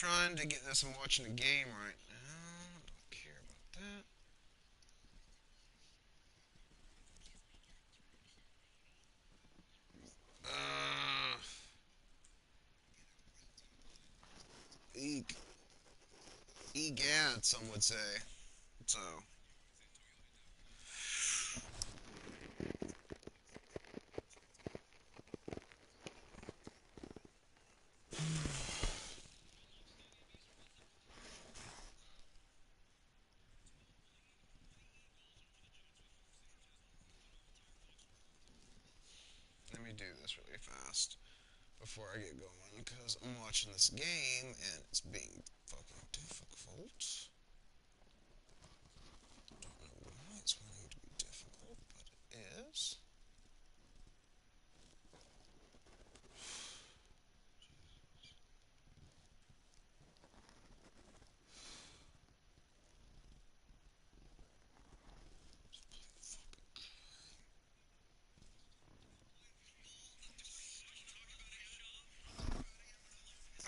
trying to get this. I'm watching a game right now. Don't care about that. Uh, Eek. Egad, some would say. So, let me do this really fast before I get going because I'm watching this game and it's being fucking difficult. Don't know why it's wanting to be difficult, but it is.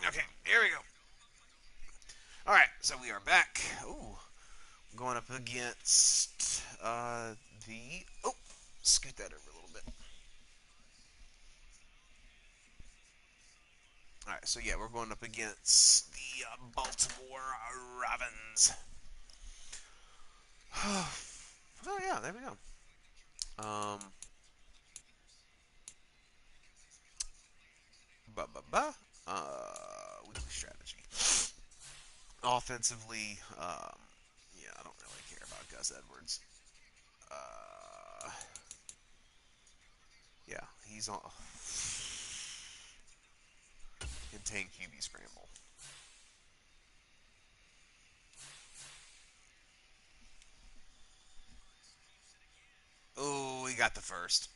Okay, here we go. All right, so we are back. Ooh, going up against the. Oh, scoot that over a little bit. All right, so yeah, we're going up against the Baltimore Ravens. Oh yeah, there we go. Um, ba ba ba. Weekly strategy. Offensively, yeah, I don't really care about Gus Edwards. Uh, yeah, he's on. Contain QB scramble. Oh, he got the first.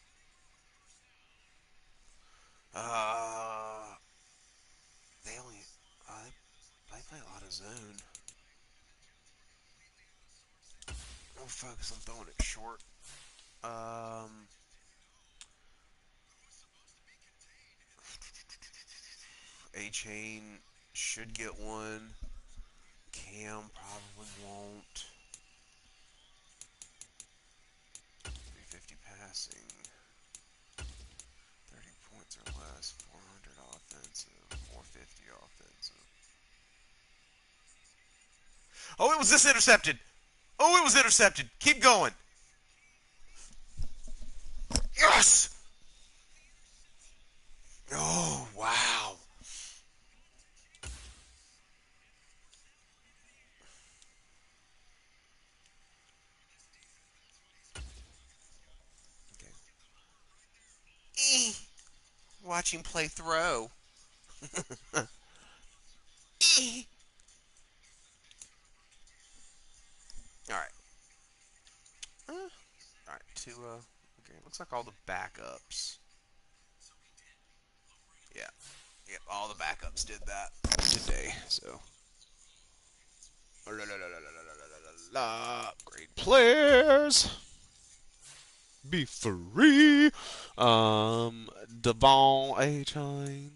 Uh, they only they play a lot of zone. We'll focus on throwing it short. Um, A Chain should get one. Cam probably won't. 350 passing, 30 points or less, 400 offensive, 450 offensive. Oh, it was this intercepted. Oh, it was intercepted. Keep going. Yes. Oh, wow. Okay. Watch him play throw. All right. All right. Okay. Looks like all the backups. Yeah. Yep. All the backups did that today. So. La, la, la, la, la, la, la, la. Great players. Be free. Devon A. Chain.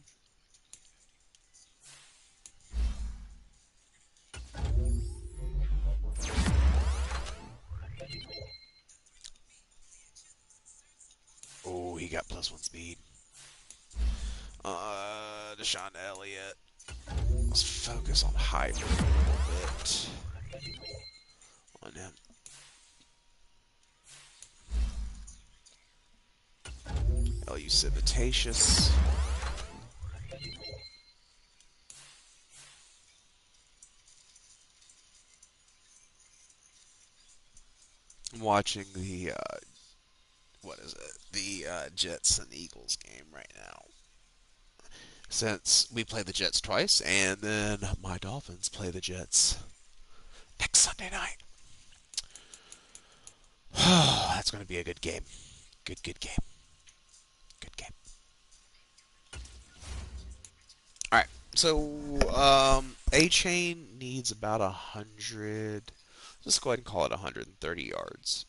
Oh, he got plus one speed. Deshaun Elliott. Let's focus on hybrid a little bit on him. LU Civitaceous. I'm watching the what is it? The Jets and Eagles game right now. Since we play the Jets twice, and then my Dolphins play the Jets next Sunday night. That's going to be a good game. Good game. Good game. All right. So, A Chain needs about 100. Let's go ahead and call it 130 yards.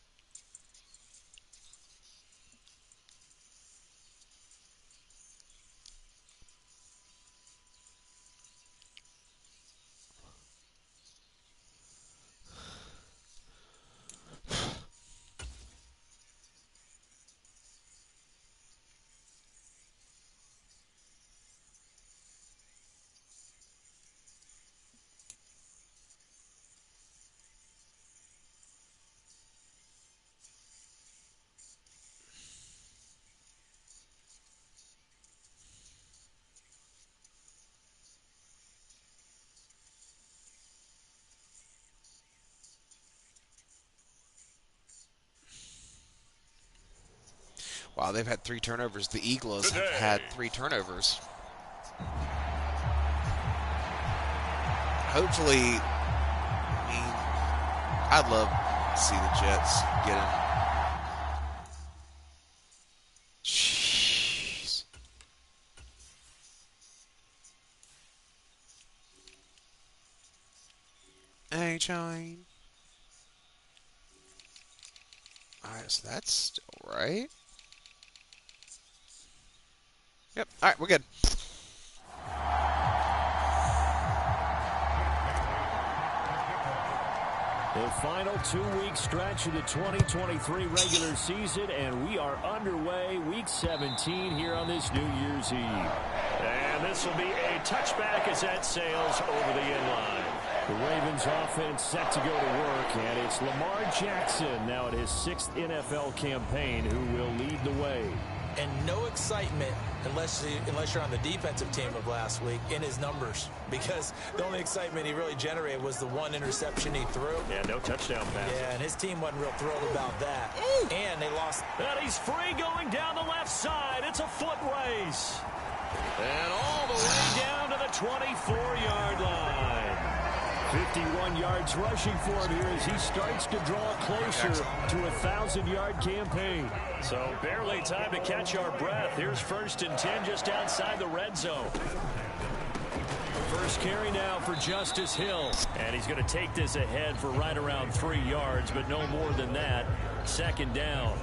Wow, they've had 3 turnovers. The Eagles have had 3 turnovers. Hopefully, I mean, I'd love to see the Jets get in. Jeez. Hey, Shine. Alright, so that's still right. Yep, alright, we're good. The final 2-week stretch of the 2023 regular season, and we are underway, week 17 here on this New Year's Eve. And this will be a touchback as that sails over the end line. The Ravens offense set to go to work, and it's Lamar Jackson now at his 6th NFL campaign who will lead the way. And no excitement unless you're on the defensive team of last week in his numbers, because the only excitement he really generated was the 1 interception he threw. Yeah, no touchdown pass. Yeah, and his team wasn't real thrilled about that. And they lost. And he's free going down the left side. It's a foot race. And all the way down to the 24-yard line. 51 yards rushing for him here as he starts to draw closer to a 1,000-yard campaign. So barely time to catch our breath. Here's 1st and 10 just outside the red zone. First carry now for Justice Hill. And he's going to take this ahead for right around 3 yards, but no more than that. 2nd down.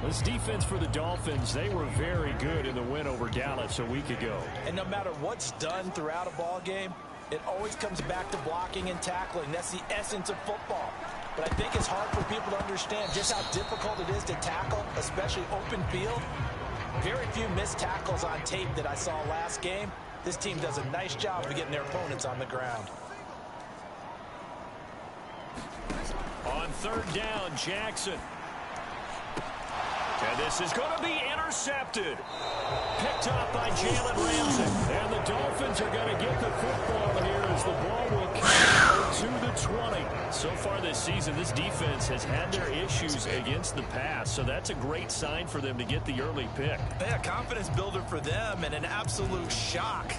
This defense for the Dolphins, they were very good in the win over Dallas a week ago. And no matter what's done throughout a ball game, it always comes back to blocking and tackling. That's the essence of football. But I think it's hard for people to understand just how difficult it is to tackle, especially open field. Very few missed tackles on tape that I saw last game. This team does a nice job of getting their opponents on the ground. On 3rd down, Jackson. And this is going to be intercepted. Picked up by Jalen Ramsey. And the Dolphins are going to get the football here as the ball will count to the 20. So far this season, this defense has had their issues against the pass, so that's a great sign for them to get the early pick. Yeah, confidence builder for them and an absolute shock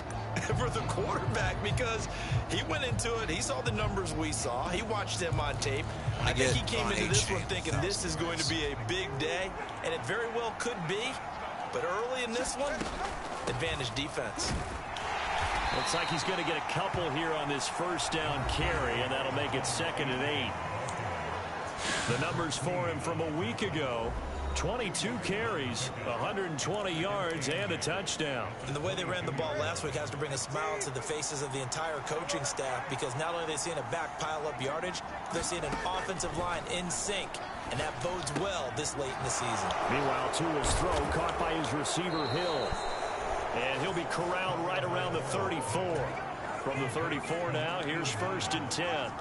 for the quarterback, because he went into it, he saw the numbers we saw, he watched them on tape. I think he came into this one thinking this is going to be a big day, and it very well could be, but early in this one, advantage defense. Looks like he's going to get a couple here on this 1st down carry, and that'll make it 2nd and 8. The numbers for him from a week ago: 22 carries, 120 yards, and a touchdown. And the way they ran the ball last week has to bring a smile to the faces of the entire coaching staff, because not only are they seeing a back pile up yardage, they're seeing an offensive line in sync, and that bodes well this late in the season. Meanwhile, Tua's throw caught by his receiver, Hill. And he'll be corralled right around the 34. From the 34 now, here's 1st and 10.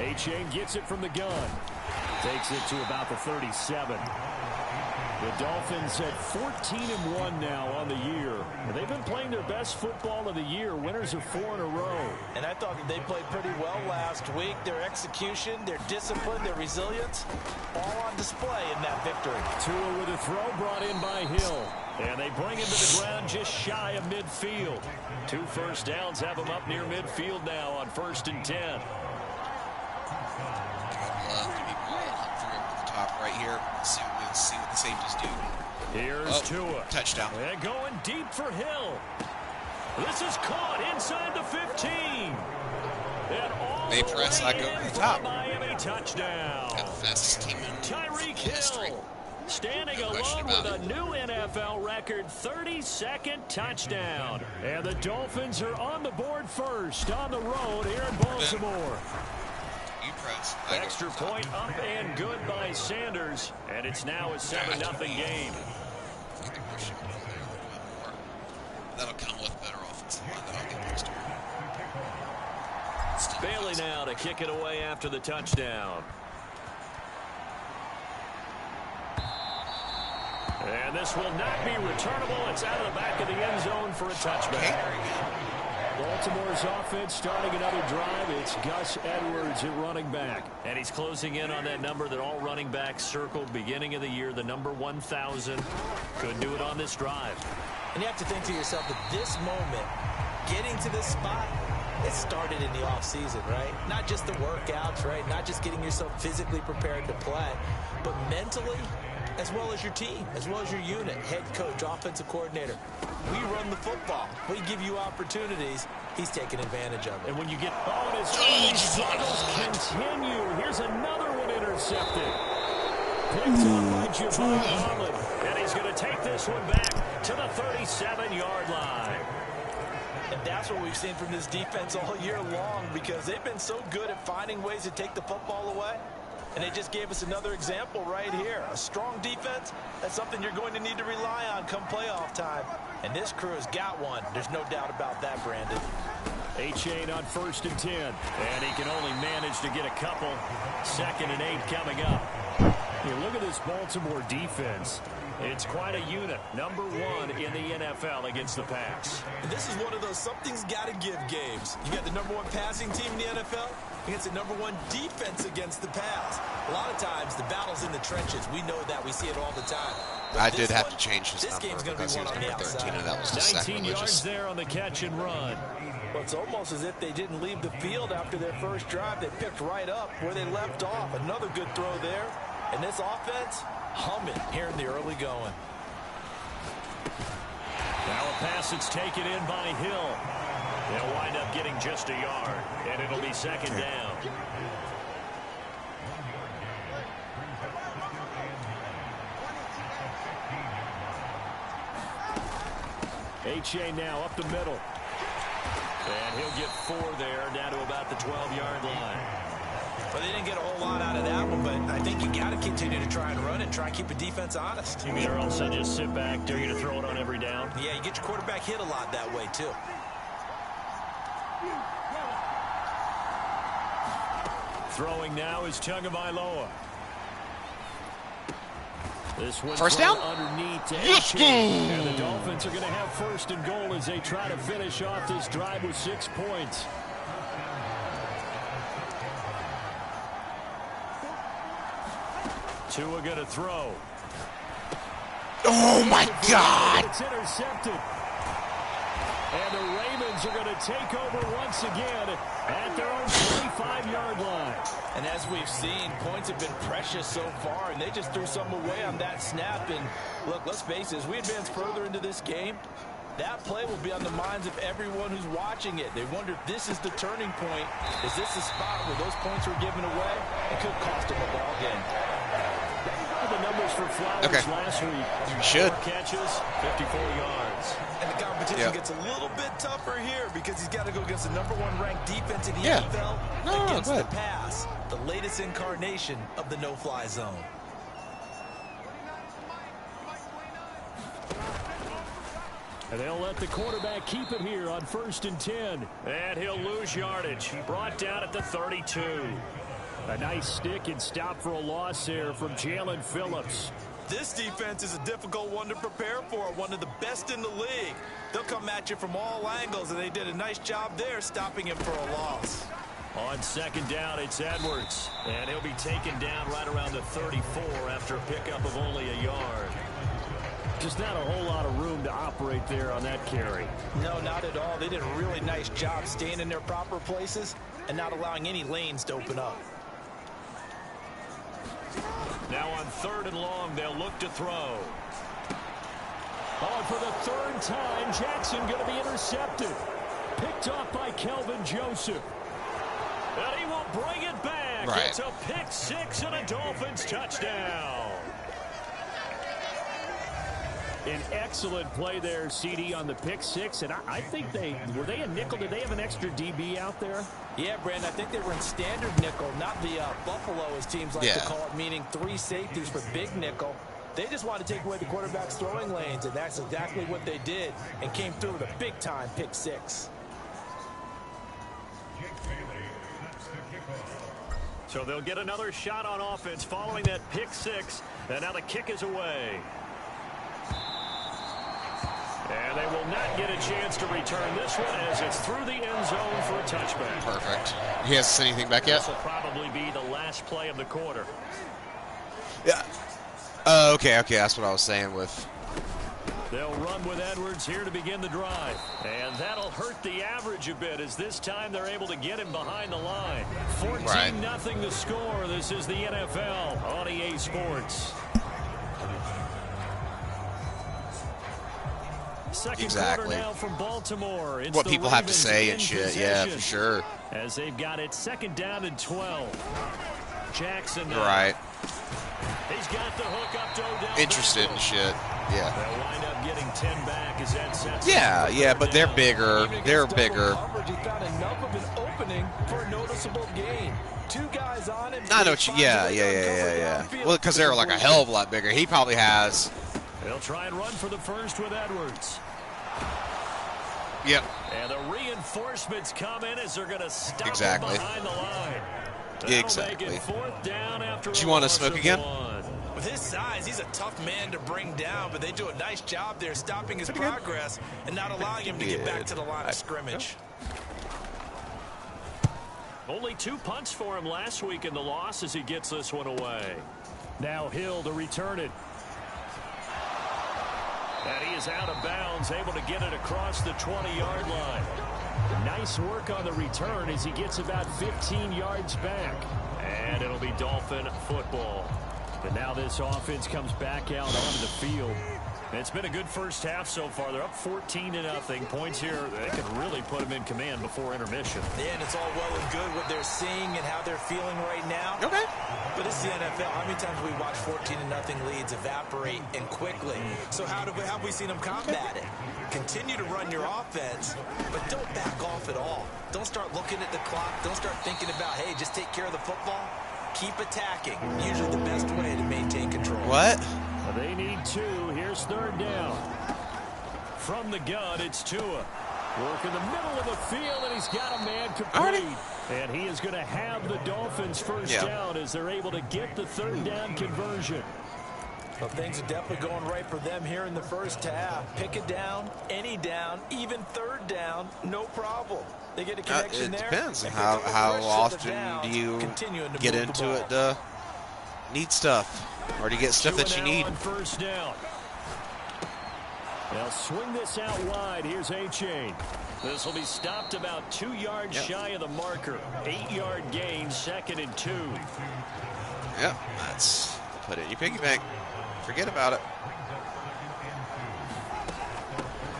A-Chain gets it from the gun. Takes it to about the 37. The Dolphins at 14-1 now on the year. And they've been playing their best football of the year, winners of 4 in a row. And I thought that they played pretty well last week. Their execution, their discipline, their resilience, all on display in that victory. Tua with a throw brought in by Hill. And they bring him to the ground just shy of midfield. 2 1st downs have him up near midfield now on 1st and 10. Right here. See what the safeties do. Here's Tua. Touchdown. And going deep for Hill. This is caught inside the 15. And all they press, I go to the top. Miami touchdown. Got the fastest team in Tyreek history. Hill standing alone with a new NFL record 32nd touchdown. And the Dolphins are on the board first on the road here in Baltimore. Extra point up and good by Sanders, and it's now a 7-0 game. That'll come with better offensive line that I'll get next year. Bailey now to kick it away after the touchdown. And this will not be returnable. It's out of the back of the end zone for a touchback. Baltimore's offense starting another drive. It's Gus Edwards at running back. And he's closing in on that number that all running backs circled beginning of the year, the number 1,000. Couldn't do it on this drive. And you have to think to yourself that this moment, getting to this spot, it started in the offseason, right? Not just the workouts, right? Not just getting yourself physically prepared to play, but mentally, as well as your team, as well as your unit, head coach, offensive coordinator. We run the football. We give you opportunities. He's taking advantage of it. And when you get on his early struggles continue. Here's another one intercepted. Picked up by Javon Holland. And he's going to take this one back to the 37-yard line. And that's what we've seen from this defense all year long, because they've been so good at finding ways to take the football away. And they just gave us another example right here. A strong defense, that's something you're going to need to rely on come playoff time. And this crew has got one. There's no doubt about that, Brandon. A-Chain on 1st and 10. And he can only manage to get a couple. 2nd and 8 coming up. Here, look at this Baltimore defense. It's quite a unit. Number 1 in the NFL against the pass. And this is one of those something's got to give games. You got the number 1 passing team in the NFL against the number 1 defense against the pass. A lot of times, the battle's in the trenches. We know that. We see it all the time. I did have to change his number game's gonna because be he was one on number the 13, outside. and that was 19 yards sacrilegious. there on the catch and run. Well, it's almost as if they didn't leave the field after their first drive. They picked right up where they left off. Another good throw there. And this offense, humming here in the early going. Now a pass that's taken in by Hill. They'll wind up getting just a yard, and it'll be 2nd down. A-Chain now up the middle. And he'll get 4 there, down to about the 12-yard line. Well, they didn't get a whole lot out of that one, but I think you got to continue to try and run and try and keep the defense honest. You mean or else they'll just sit back, dare you to throw it on every down? Yeah, you get your quarterback hit a lot that way, too. Throwing now is Tagovailoa. This one's First down? underneath to Yes, A-Chain. And the Dolphins are going to have 1st and goal as they try to finish off this drive with 6 points. Tua going to throw. Oh, my God! It's intercepted. And the Ravens are going to take over once again at their own 25-yard line. And as we've seen, points have been precious so far, and they just threw some away on that snap. And look, let's face it, as we advance further into this game, that play will be on the minds of everyone who's watching it. They wonder if this is the turning point. Is this the spot where those points were given away? It could cost them a ball game. The numbers for Flowers last week. You should. 4 catches, 54 yards. And the competition gets a little bit tougher here because he's got to go against the number 1 ranked defense in the NFL against the pass, the latest incarnation of the no-fly zone. And they'll let the quarterback keep it here on 1st and 10. And he'll lose yardage. Brought down at the 32. A nice stick and stop for a loss there from Jalen Phillips. This defense is a difficult one to prepare for, one of the best in the league. They'll come at you from all angles, and they did a nice job there stopping him for a loss. On 2nd down, it's Edwards. And he'll be taken down right around the 34 after a pickup of only a yard. Just not a whole lot of room to operate there on that carry. No, not at all. They did a really nice job staying in their proper places and not allowing any lanes to open up. Now on 3rd and long, they'll look to throw. Oh, for the 3rd time, Jackson going to be intercepted. Picked off by Kelvin Joseph. And he will bring it back. Right. It's a pick 6 and a Dolphins touchdown. An excellent play there, CD, on the pick 6. And I think were they a nickel? Did they have an extra DB out there? Yeah, Brandon, I think they were in standard nickel, not the Buffalo, as teams like to call it, meaning 3 safeties for big nickel. They just wanted to take away the quarterback's throwing lanes, and that's exactly what they did and came through with a big-time pick 6. So they'll get another shot on offense following that pick 6. And now the kick is away. And they will not get a chance to return this one as it's through the end zone for a touchback. Perfect. He hasn't sent anything back yet? This will probably be the last play of the quarter. Yeah. Okay. That's what I was saying with... They'll run with Edwards here to begin the drive. And that'll hurt the average a bit as this time they're able to get him behind the line. 14-0 the score. This is the NFL on EA Sports. Second quarter now from Baltimore. It's what people have to say and shit. Possession. Yeah, for sure. As they've got it 2nd down and 12. Jackson now. Right. He's got the hook up to Odell. Interested in shit. Yeah. They'll wind up getting 10 back as that sets. Yeah, but they're bigger. They're bigger. He found enough of an opening for a noticeable gain. 2 guys on him. I know what you... Yeah. Well, because they're like a hell of a lot bigger. He probably has... They'll try and run for the first with Edwards. Yep. And the reinforcements come in as they're going to stop Exactly. behind the line. Exactly. Make it 4th down after Do you want to smoke again? With his size, he's a tough man to bring down, but they do a nice job there stopping his progress and not allowing him to get back to the line of scrimmage. Only 2 punts for him last week in the loss as he gets this one away. Now Hill to return it. And he is out of bounds, able to get it across the 20-yard line. Nice work on the return as he gets about 15 yards back. And it'll be Dolphin football. And now this offense comes back out onto the field. It's been a good first half so far. They're up 14-0. Points here, they can really put them in command before intermission. Yeah, and it's all well and good what they're seeing and how they're feeling right now. Okay. But it's the NFL. How many times have we watched 14-0 leads evaporate and quickly? So how have we seen them combat it? Continue to run your offense, but don't back off at all. Don't start looking at the clock. Don't start thinking about, hey, just take care of the football. Keep attacking. Usually the best way to maintain control. What? They need 2. Here's 3rd down. From the gun, it's Tua. Work in the middle of the field, and he's got a man complete. And he is going to have the Dolphins first down as they're able to get the 3rd down conversion. Well, things are definitely going right for them here in the first half. Pick a down, any down, even 3rd down, no problem. They get a connection there. It depends. How often do you get into it to need stuff? Or do you get stuff that you need? On first down. They'll swing this out wide. Here's A-Chain. This will be stopped about 2 yards shy of the marker. 8-yard gain, 2nd and 2. Yep, that's put it in your piggy bank. Forget about it.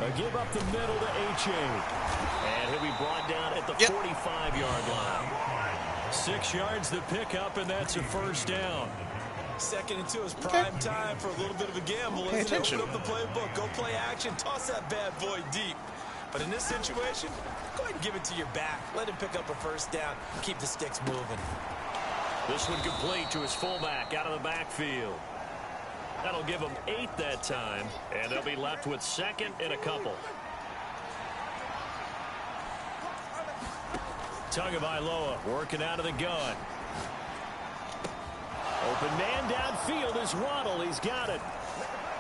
A give up the middle to A-Chain. And he'll be brought down at the 45-yard line. 6 yards the pickup, and that's a first down. 2nd and 2 is prime time for a little bit of a gamble. Pay attention. Open up the playbook. Go play action. Toss that bad boy deep. But in this situation, go ahead and give it to your back. Let him pick up a first down. Keep the sticks moving. This one complete to his fullback out of the backfield. That'll give him 8 that time, and they'll be left with 2nd and a couple. Tagovailoa working out of the gun. Open man downfield is Waddle. He's got it.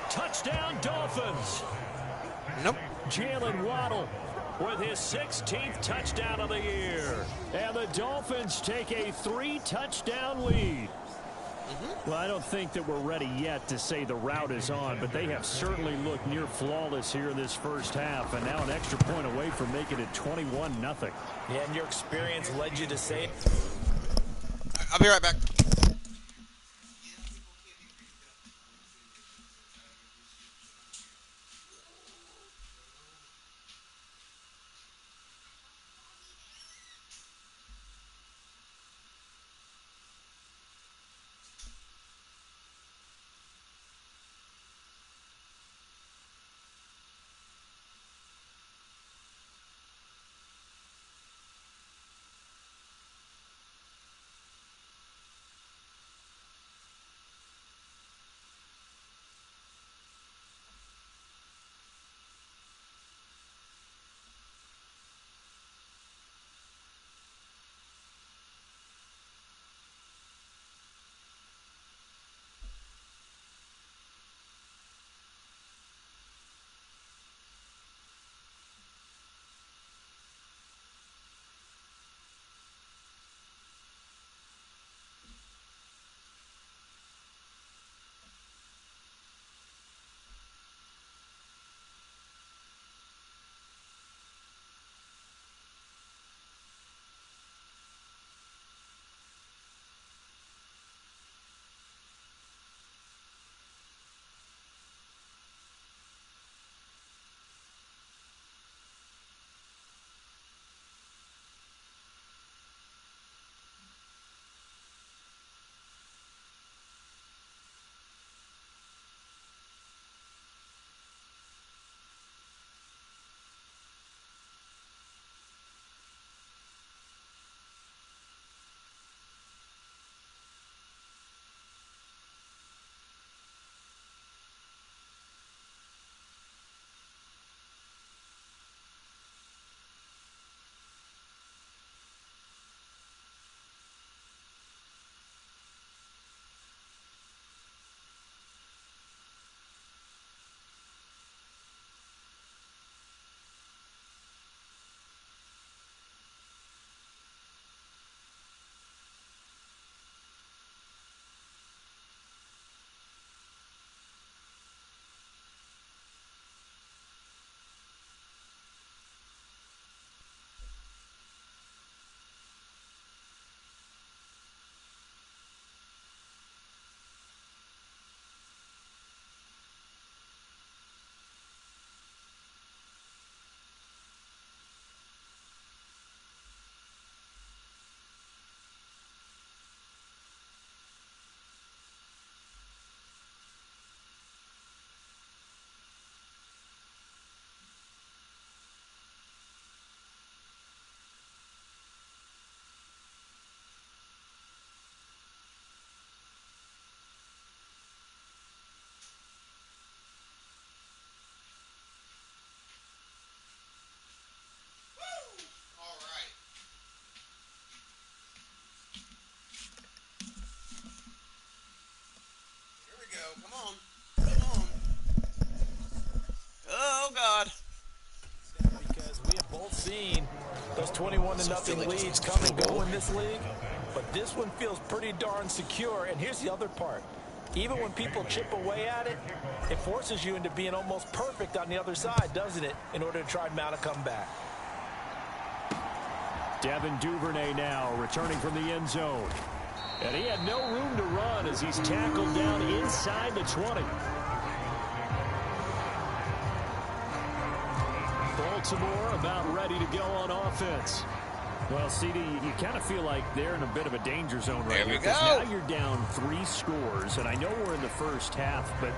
Touchdown, Dolphins. Nope. Jalen Waddle with his 16th touchdown of the year. And the Dolphins take a 3-touchdown lead. Well, I don't think that we're ready yet to say the route is on, but they have certainly looked near flawless here in this first half, and now an extra point away from making it 21-0. Yeah, and your experience led you to say... I'll be right back. 21-0 leads come and go in this league, but this one feels pretty darn secure. And here's the other part. Even when people chip away at it, it forces you into being almost perfect on the other side, doesn't it, in order to try and mount a comeback. Devin Duvernay now returning from the end zone. And he had no room to run as he's tackled down inside the 20. Baltimore about ready to go on offense. Well, CD, you kind of feel like they're in a bit of a danger zone right here. Because now you're down 3 scores, and I know we're in the first half, but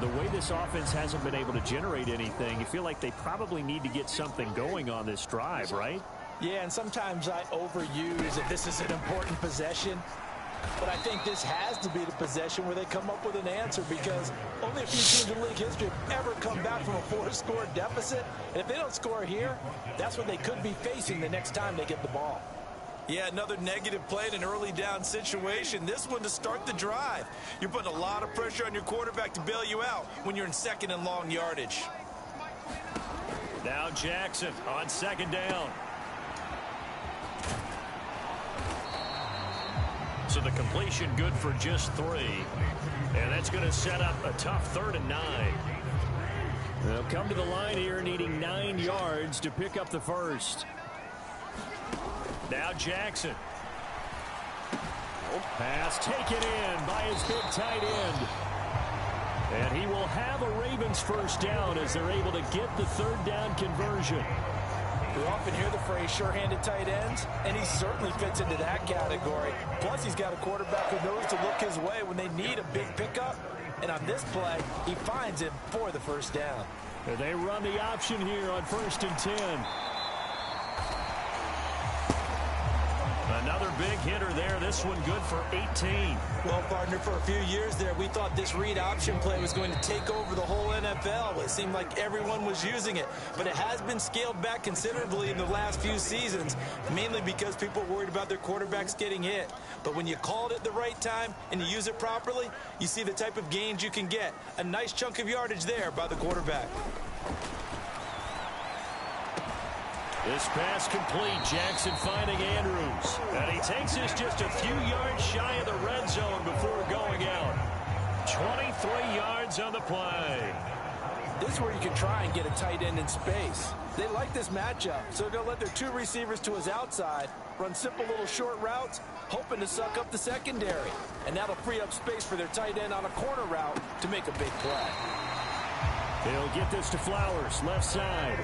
the way this offense hasn't been able to generate anything, you feel like they probably need to get something going on this drive, right? Yeah, and sometimes I overuse if this is an important possession. But I think this has to be the possession where they come up with an answer, because only a few teams in league history have ever come back from a 4-score deficit. And if they don't score here, that's what they could be facing the next time they get the ball. Yeah, another negative play in an early down situation. This one to start the drive. You're putting a lot of pressure on your quarterback to bail you out when you're in second and long yardage. Now Jackson on second down. So the completion good for just 3. And that's going to set up a tough 3rd and 9. They'll come to the line here needing 9 yards to pick up the first. Now Jackson. Pass taken in by his big tight end. And he will have a Ravens first down as they're able to get the 3rd down conversion. We often hear the phrase sure-handed tight ends, and he certainly fits into that category. Plus, he's got a quarterback who knows to look his way when they need a big pickup. And on this play, he finds him for the first down. And they run the option here on 1st and 10. Another big hitter there. This one good for 18. Well, partner, for a few years there, we thought this read option play was going to take over the whole NFL. It seemed like everyone was using it. But it has been scaled back considerably in the last few seasons, mainly because people are worried about their quarterbacks getting hit. But when you call it at the right time and you use it properly, you see the type of gains you can get. A nice chunk of yardage there by the quarterback. This pass complete. Jackson finding Andrews. And he takes this just a few yards shy of the red zone before going out. 23 yards on the play. This is where you can try and get a tight end in space. They like this matchup, so they'll let their 2 receivers to his outside run simple little short routes, hoping to suck up the secondary. And that'll free up space for their tight end on a corner route to make a big play. He'll get this to Flowers, left side.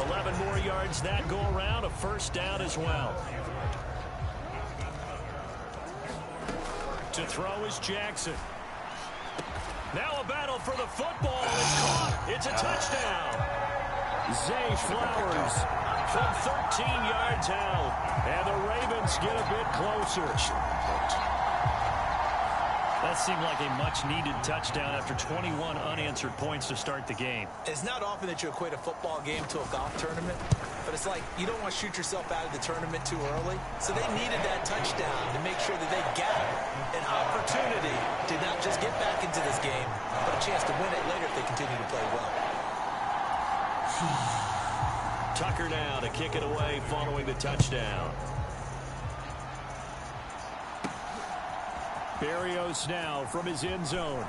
11 more yards that go around, a first down as well. To throw is Jackson. Now a battle for the football. It's caught. It's a touchdown. Zay Flowers from 13 yards out. And the Ravens get a bit closer. That seemed like a much-needed touchdown after 21 unanswered points to start the game. It's not often that you equate a football game to a golf tournament, but it's like you don't want to shoot yourself out of the tournament too early. So they needed that touchdown to make sure that they got an opportunity to not just get back into this game, but a chance to win it later if they continue to play well. Tucker now to kick it away following the touchdown. Berrios now from his end zone.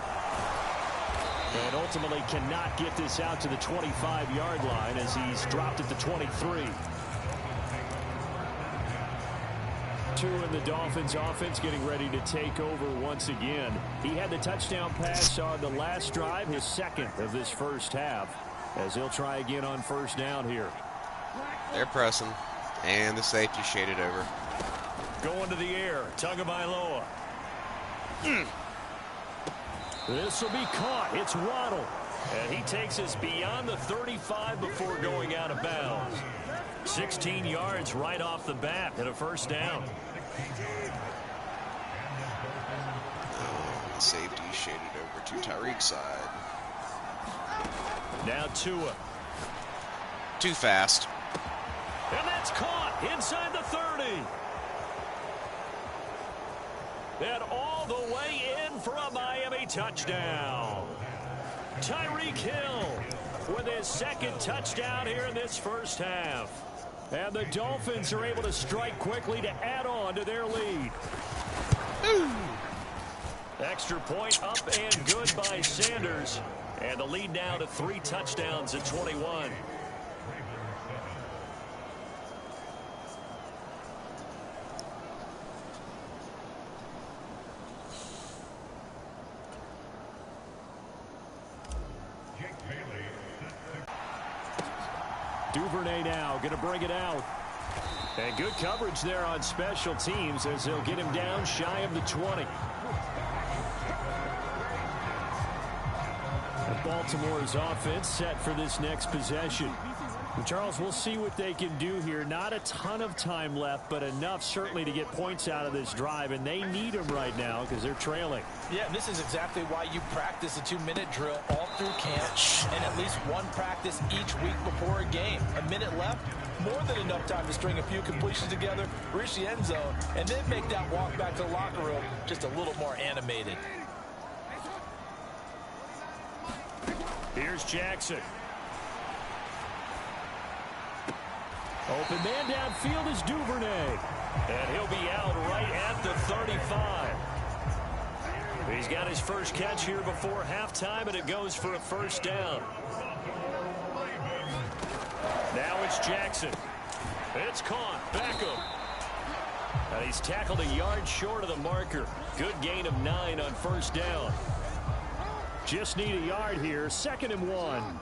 And ultimately cannot get this out to the 25-yard line as he's dropped at the 23. 2 in the Dolphins offense getting ready to take over once again. He had the touchdown pass on the last drive, his second of this first half, as he'll try again on first down here. They're pressing, and the safety shaded over. Going to the air, Tagovailoa. This will be caught. It's Waddle. And he takes us beyond the 35 before going out of bounds. 16 yards right off the bat and a first down. Safety shaded over to Tyreek's side. Now Tua. Too fast. And that's caught inside the 30. And all the way in for a Miami touchdown. Tyreek Hill with his second touchdown here in this first half. And the Dolphins are able to strike quickly to add on to their lead. Extra point up and good by Sanders. And the lead now to 3 touchdowns at 21. Duvernay now going to bring it out. And good coverage there on special teams as they'll get him down shy of the 20. And Baltimore's offense set for this next possession. And Charles, we'll see what they can do here. Not a ton of time left, but enough certainly to get points out of this drive. And they need them right now because they're trailing. Yeah, and this is exactly why you practice a 2-minute drill all through camp and at least one practice each week before a game. A minute left, more than enough time to string a few completions together, reach the end zone, and then make that walk back to the locker room just a little more animated. Here's Jackson. Open man downfield is Duvernay. And he'll be out right at the 35. He's got his first catch here before halftime, and it goes for a first down. Now it's Jackson. It's caught. Beckham. And he's tackled a yard short of the marker. Good gain of 9 on first down. Just need a yard here. 2nd and 1.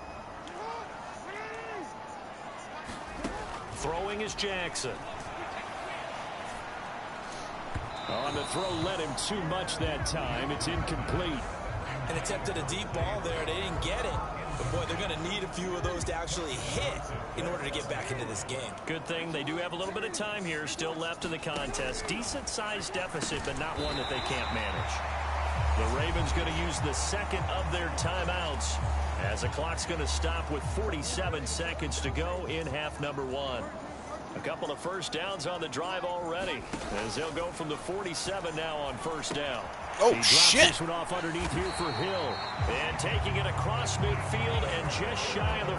Throwing is Jackson. On the throw, led him too much that time. It's incomplete. And attempted a deep ball there. They didn't get it. But, boy, they're going to need a few of those to actually hit in order to get back into this game. Good thing they do have a little bit of time here still left in the contest. Decent-sized deficit, but not one that they can't manage. The Ravens going to use the second of their timeouts as the clock's going to stop with 47 seconds to go in half number 1. A couple of first downs on the drive already as they'll go from the 47 now on first down. Oh, he drops shit. this one off underneath here for Hill. And taking it across midfield and just shy of the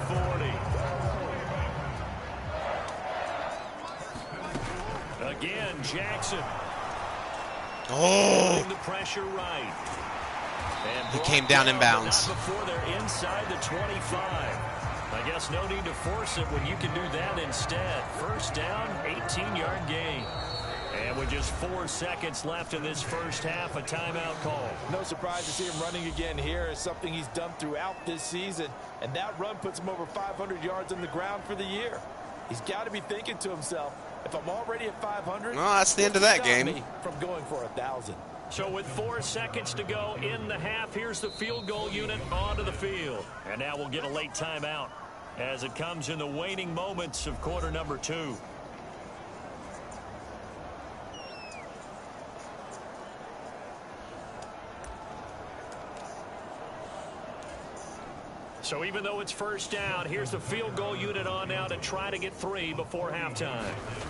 40. Again, Jackson. Oh. The pressure right. And He came down in bounds. Not before they're inside the 25. I guess no need to force it when you can do that instead. First down, 18-yard gain. And with just 4 seconds left in this first half, a timeout call. No surprise to see him running again here. It's something he's done throughout this season. And that run puts him over 500 yards on the ground for the year. He's got to be thinking to himself, if I'm already at 500, well, that's the end of that game. Me from going for 1,000. So with 4 seconds to go in the half, here's the field goal unit onto the field. And now we'll get a late timeout as it comes in the waning moments of quarter number 2. So even though it's first down, here's the field goal unit on now to try to get 3 before halftime.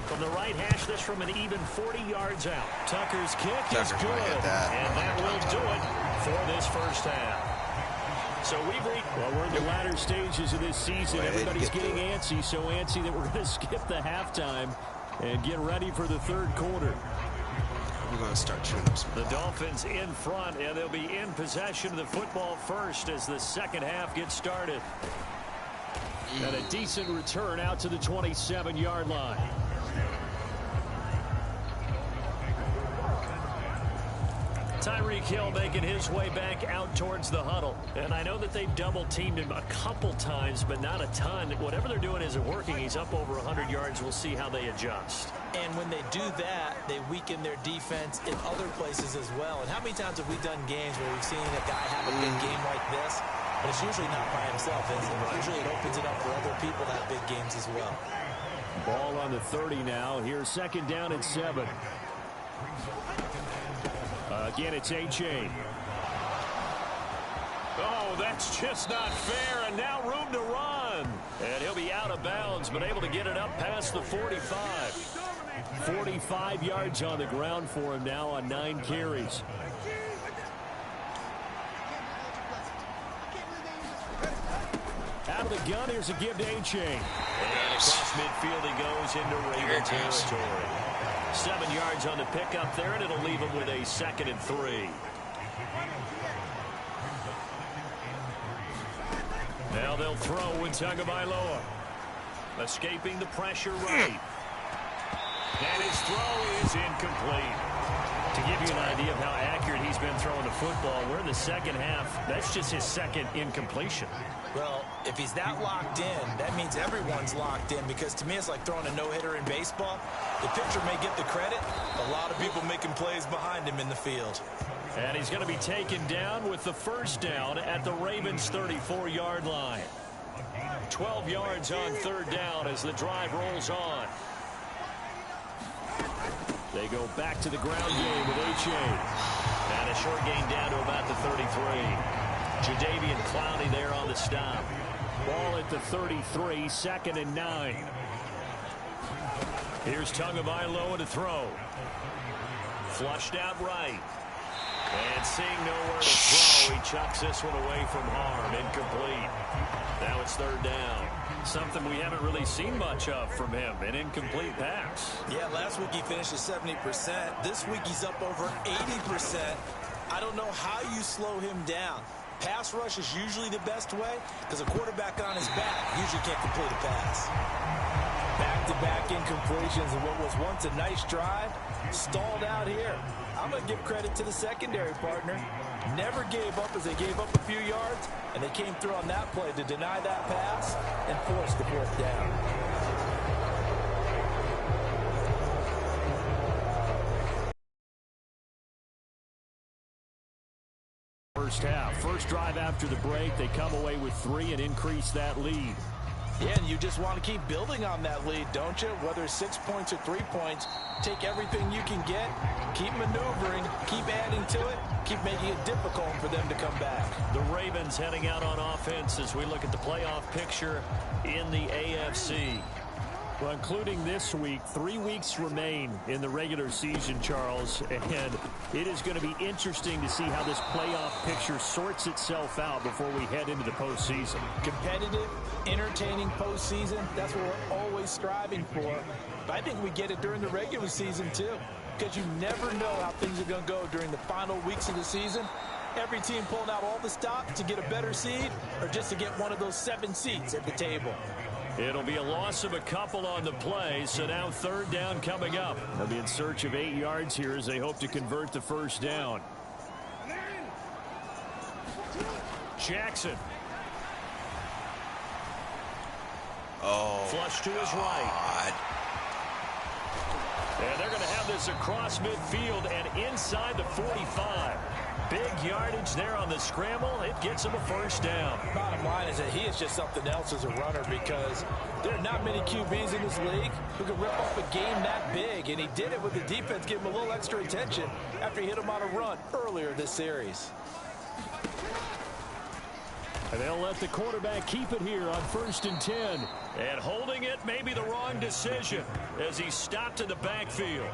From the right hash, this from an even 40 yards out. Tucker's kick is good, and that will do it for this first half. So we've reached, well, we're in the latter stages of this season. Everybody's getting antsy, so antsy that we're going to skip the halftime and get ready for the third quarter. We're going to start shooting up some. The Dolphins in front, and they'll be in possession of the football first as the second half gets started. And a decent return out to the 27-yard line. Tyreek Hill making his way back out towards the huddle. And I know that they've double-teamed him a couple times, but not a ton. Whatever they're doing isn't working. He's up over 100 yards. We'll see how they adjust. And when they do that, they weaken their defense in other places as well. And how many times have we done games where we've seen a guy have a big game like this? But it's usually not by himself, is it? Usually it opens it up for other people to have big games as well. Ball on the 30 now. Here's second down and 7. Again, it's A.J. Oh, that's just not fair, and now room to run. And he'll be out of bounds, but able to get it up past the 45. 45 yards on the ground for him now on 9 carries. Out of the gun. Here's a give to A-Chain. And across midfield he goes into Raven territory. 7 yards on the pickup there, and it'll leave him with a 2nd and 3. Now they'll throw with Tagovailoa. Escaping the pressure right. And his throw is incomplete. To give you an idea of how accurate he's been throwing the football, we're in the second half. That's just his 2nd incompletion. Well, if he's that locked in, that means everyone's locked in, because to me it's like throwing a no-hitter in baseball. The pitcher may get the credit. A lot of people making plays behind him in the field. And he's going to be taken down with the 1st down at the Ravens' 34-yard line. 12 yards on 3rd down as the drive rolls on. They go back to the ground game with A-Chain. And a short gain down to about the 33. Jadeveon Clowney there on the stop. Ball at the 33, 2nd and 9. Here's Tagovailoa to throw. Flushed out right. And seeing nowhere to throw, he chucks this one away from harm. Incomplete. Now it's 3rd down. Something we haven't really seen much of from him, an incomplete pass. Yeah, last week he finished at 70%. This week he's up over 80%. I don't know how you slow him down. Pass rush is usually the best way, because a quarterback on his back usually can't complete a pass. Back-to-back incompletions of what was once a nice drive, stalled out here. I'm going to give credit to the secondary partner. Never gave up as they gave up a few yards, and they came through on that play to deny that pass and force the 4th down. First half. First drive after the break. They come away with 3 and increase that lead. Yeah, and you just want to keep building on that lead, don't you? Whether it's 6 points or 3 points, take everything you can get, keep maneuvering, keep adding to it, keep making it difficult for them to come back. The Ravens heading out on offense as we look at the playoff picture in the AFC. Well, including this week, 3 weeks remain in the regular season, Charles, and it is going to be interesting to see how this playoff picture sorts itself out before we head into the postseason. Competitive, entertaining postseason, that's what we're always striving for. But I think we get it during the regular season, too, because you never know how things are going to go during the final weeks of the season. Every team pulling out all the stops to get a better seed or just to get one of those 7 seats at the table. It'll be a loss of a couple on the play, so now 3rd down coming up. They'll be in search of 8 yards here as they hope to convert the 1st down. Jackson. Oh, flush to his right. And they're going to have this across midfield and inside the 45. Big yardage there on the scramble. It gets him a 1st down. Bottom line is that he is just something else as a runner, because there are not many QBs in this league who can rip off a game that big, and he did it with the defense giving him a little extra attention after he hit him on a run earlier this series. And they'll let the quarterback keep it here on 1st and 10. And holding it may be the wrong decision as he stopped in the backfield.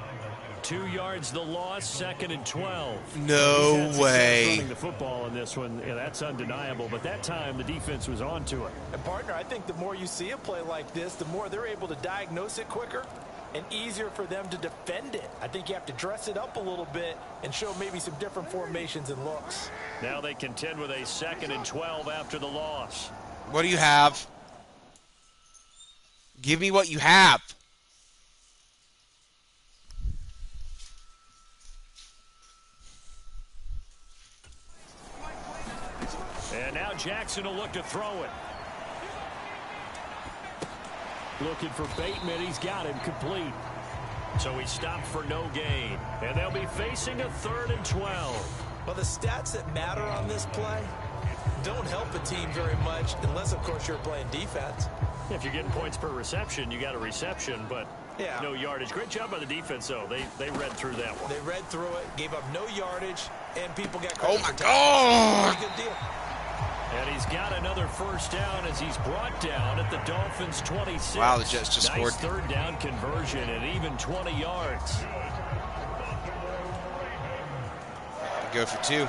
2 yards the loss, 2nd and 12. No way. Running the football in this one, yeah, that's undeniable. But that time the defense was on to it. And partner, I think the more you see a play like this, the more they're able to diagnose it quicker and easier for them to defend it. I think you have to dress it up a little bit and show maybe some different formations and looks. Now they contend with a 2nd and 12 after the loss. What do you have? Give me what you have. And now Jackson will look to throw it. Looking for Bateman. He's got him complete. So he stopped for no gain. And they'll be facing a 3rd and 12. Well, the stats that matter on this play don't help a team very much unless, of course, you're playing defense. If you're getting points per reception, you got a reception, but yeah, no yardage. Great job by the defense, though. They read through that one. They read through it, gave up no yardage, and people got Oh, credit my for God. Pretty good deal. And he's got another 1st down as he's brought down at the Dolphins' 26. Wow, the Jets just nice scored. 3rd down conversion and even 20 yards. Go for 2.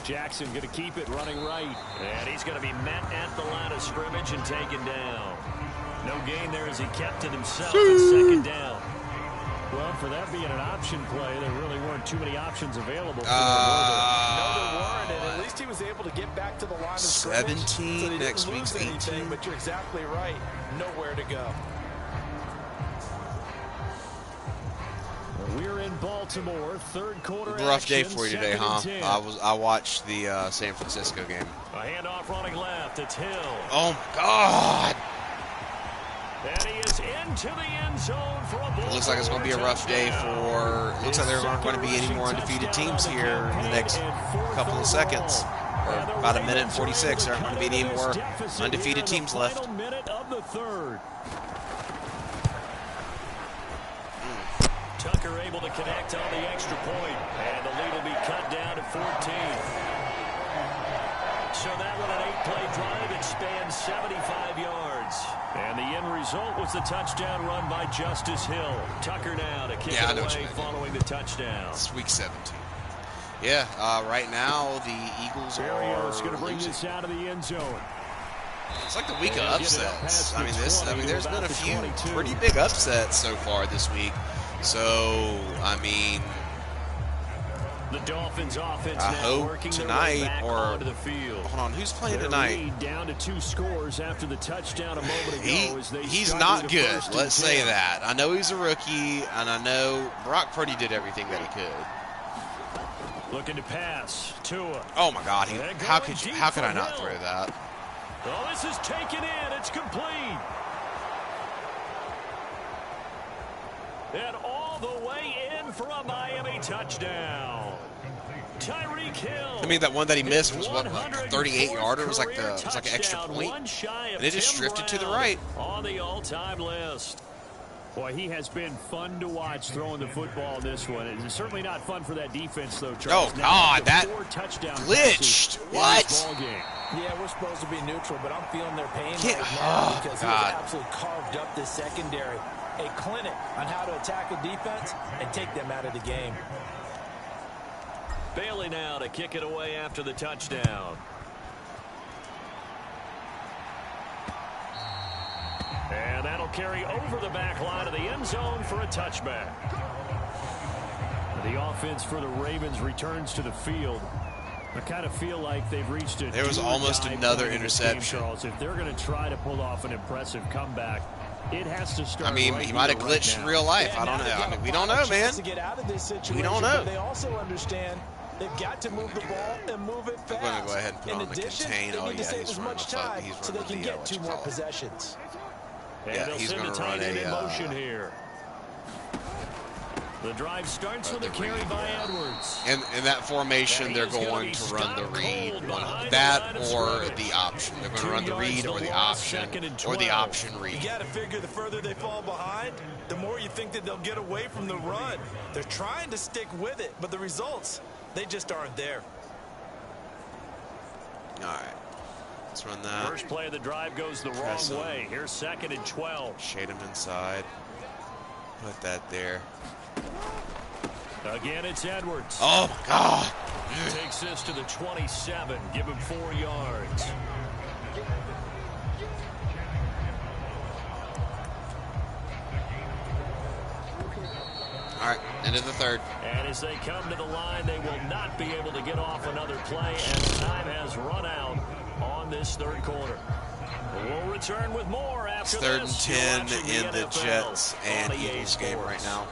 Jackson going to keep it running right. And he's going to be met at the line of scrimmage and taken down. No gain there as he kept it himself. It's second down. Well, for that being an option play, there really weren't too many options available. For no, there weren't, and at least he was able to get back to the line of scrimmage. 17, so next week's 18. Anything, but you're exactly right. Nowhere to go. We're in Baltimore, third quarter. Rough day action, for you today, huh? I watched the San Francisco game. A handoff running left. It's Hill. Oh my God! And he is into the end zone for a ball. It looks like it's going to be a rough day for. Looks like there aren't going to be any more undefeated teams here in the next couple of seconds, or about a minute and 46. There aren't going to be any more undefeated teams left. Minute of the third. Tucker able to connect on the extra point, and the lead will be cut down to 14. So that one an 8-play drive. It spans 75 yards. And the end result was the touchdown run by Justice Hill. Tucker now to kick it away following the touchdown. It's week 17. Yeah, right now the Eagles are going to bring this out of the end zone. It's like the week of upsets. I mean, there's been a few pretty big upsets so far this week. So, I mean, the Dolphins offense I now hope working tonight, their way back or onto the field. Hold on, who's playing tonight? Down to 2 scores after the touchdown a moment ago. He's not good. Let's say that. I know he's a rookie, and I know Brock Purdy did everything that he could. Looking to pass. Tua. Oh my God! How could I not throw that? Oh, this is taken in. It's complete. And all the way in for a Miami touchdown. Tyreek Hill. I mean, that one that he missed was what, like a 38-yarder? It was like an extra point, and it just drifted to the right. On the all-time list. Boy, he has been fun to watch throwing the football in this one. It's certainly not fun for that defense, though, Charles. Oh, God, that glitched. What? Yeah, we're supposed to be neutral, but I'm feeling their pain right now because he has absolutely carved up this secondary. A clinic on how to attack a defense and take them out of the game. Bailey now to kick it away after the touchdown. And that'll carry over the back line of the end zone for a touchback. The offense for the Ravens returns to the field. I kind of feel like they've reached a There was almost another interception. Game, Charles. If they're going to try to pull off an impressive comeback, it has to start. I mean, he might have glitched in real life. I don't know. I mean, we don't know, man. We don't know. They also understand they've got to move the ball and move it fast. I'm going to go ahead and put on the contain. Oh, yeah, he's running so they can get 2 more possessions. Yeah, he's going to run a motion here. The drive starts with a carry by Edwards. In that formation, they're going to run the read. That or the option. They're going to run the read or the option. Or the option read. You got to figure the further they fall behind, the more you think that they'll get away from the run. They're trying to stick with it, but the results, they just aren't there. All right. Let's run that. First play of the drive goes the wrong way. Here's 2nd and 12. Shade him inside. Put that there. Again, it's Edwards. Oh, my God. Takes this to the 27. Give him 4 yards. All right, end of the third. And as they come to the line, they will not be able to get off another play as time has run out on this third quarter. We'll return with more after this. 3rd and 10 in the Jets and Eagles game right now.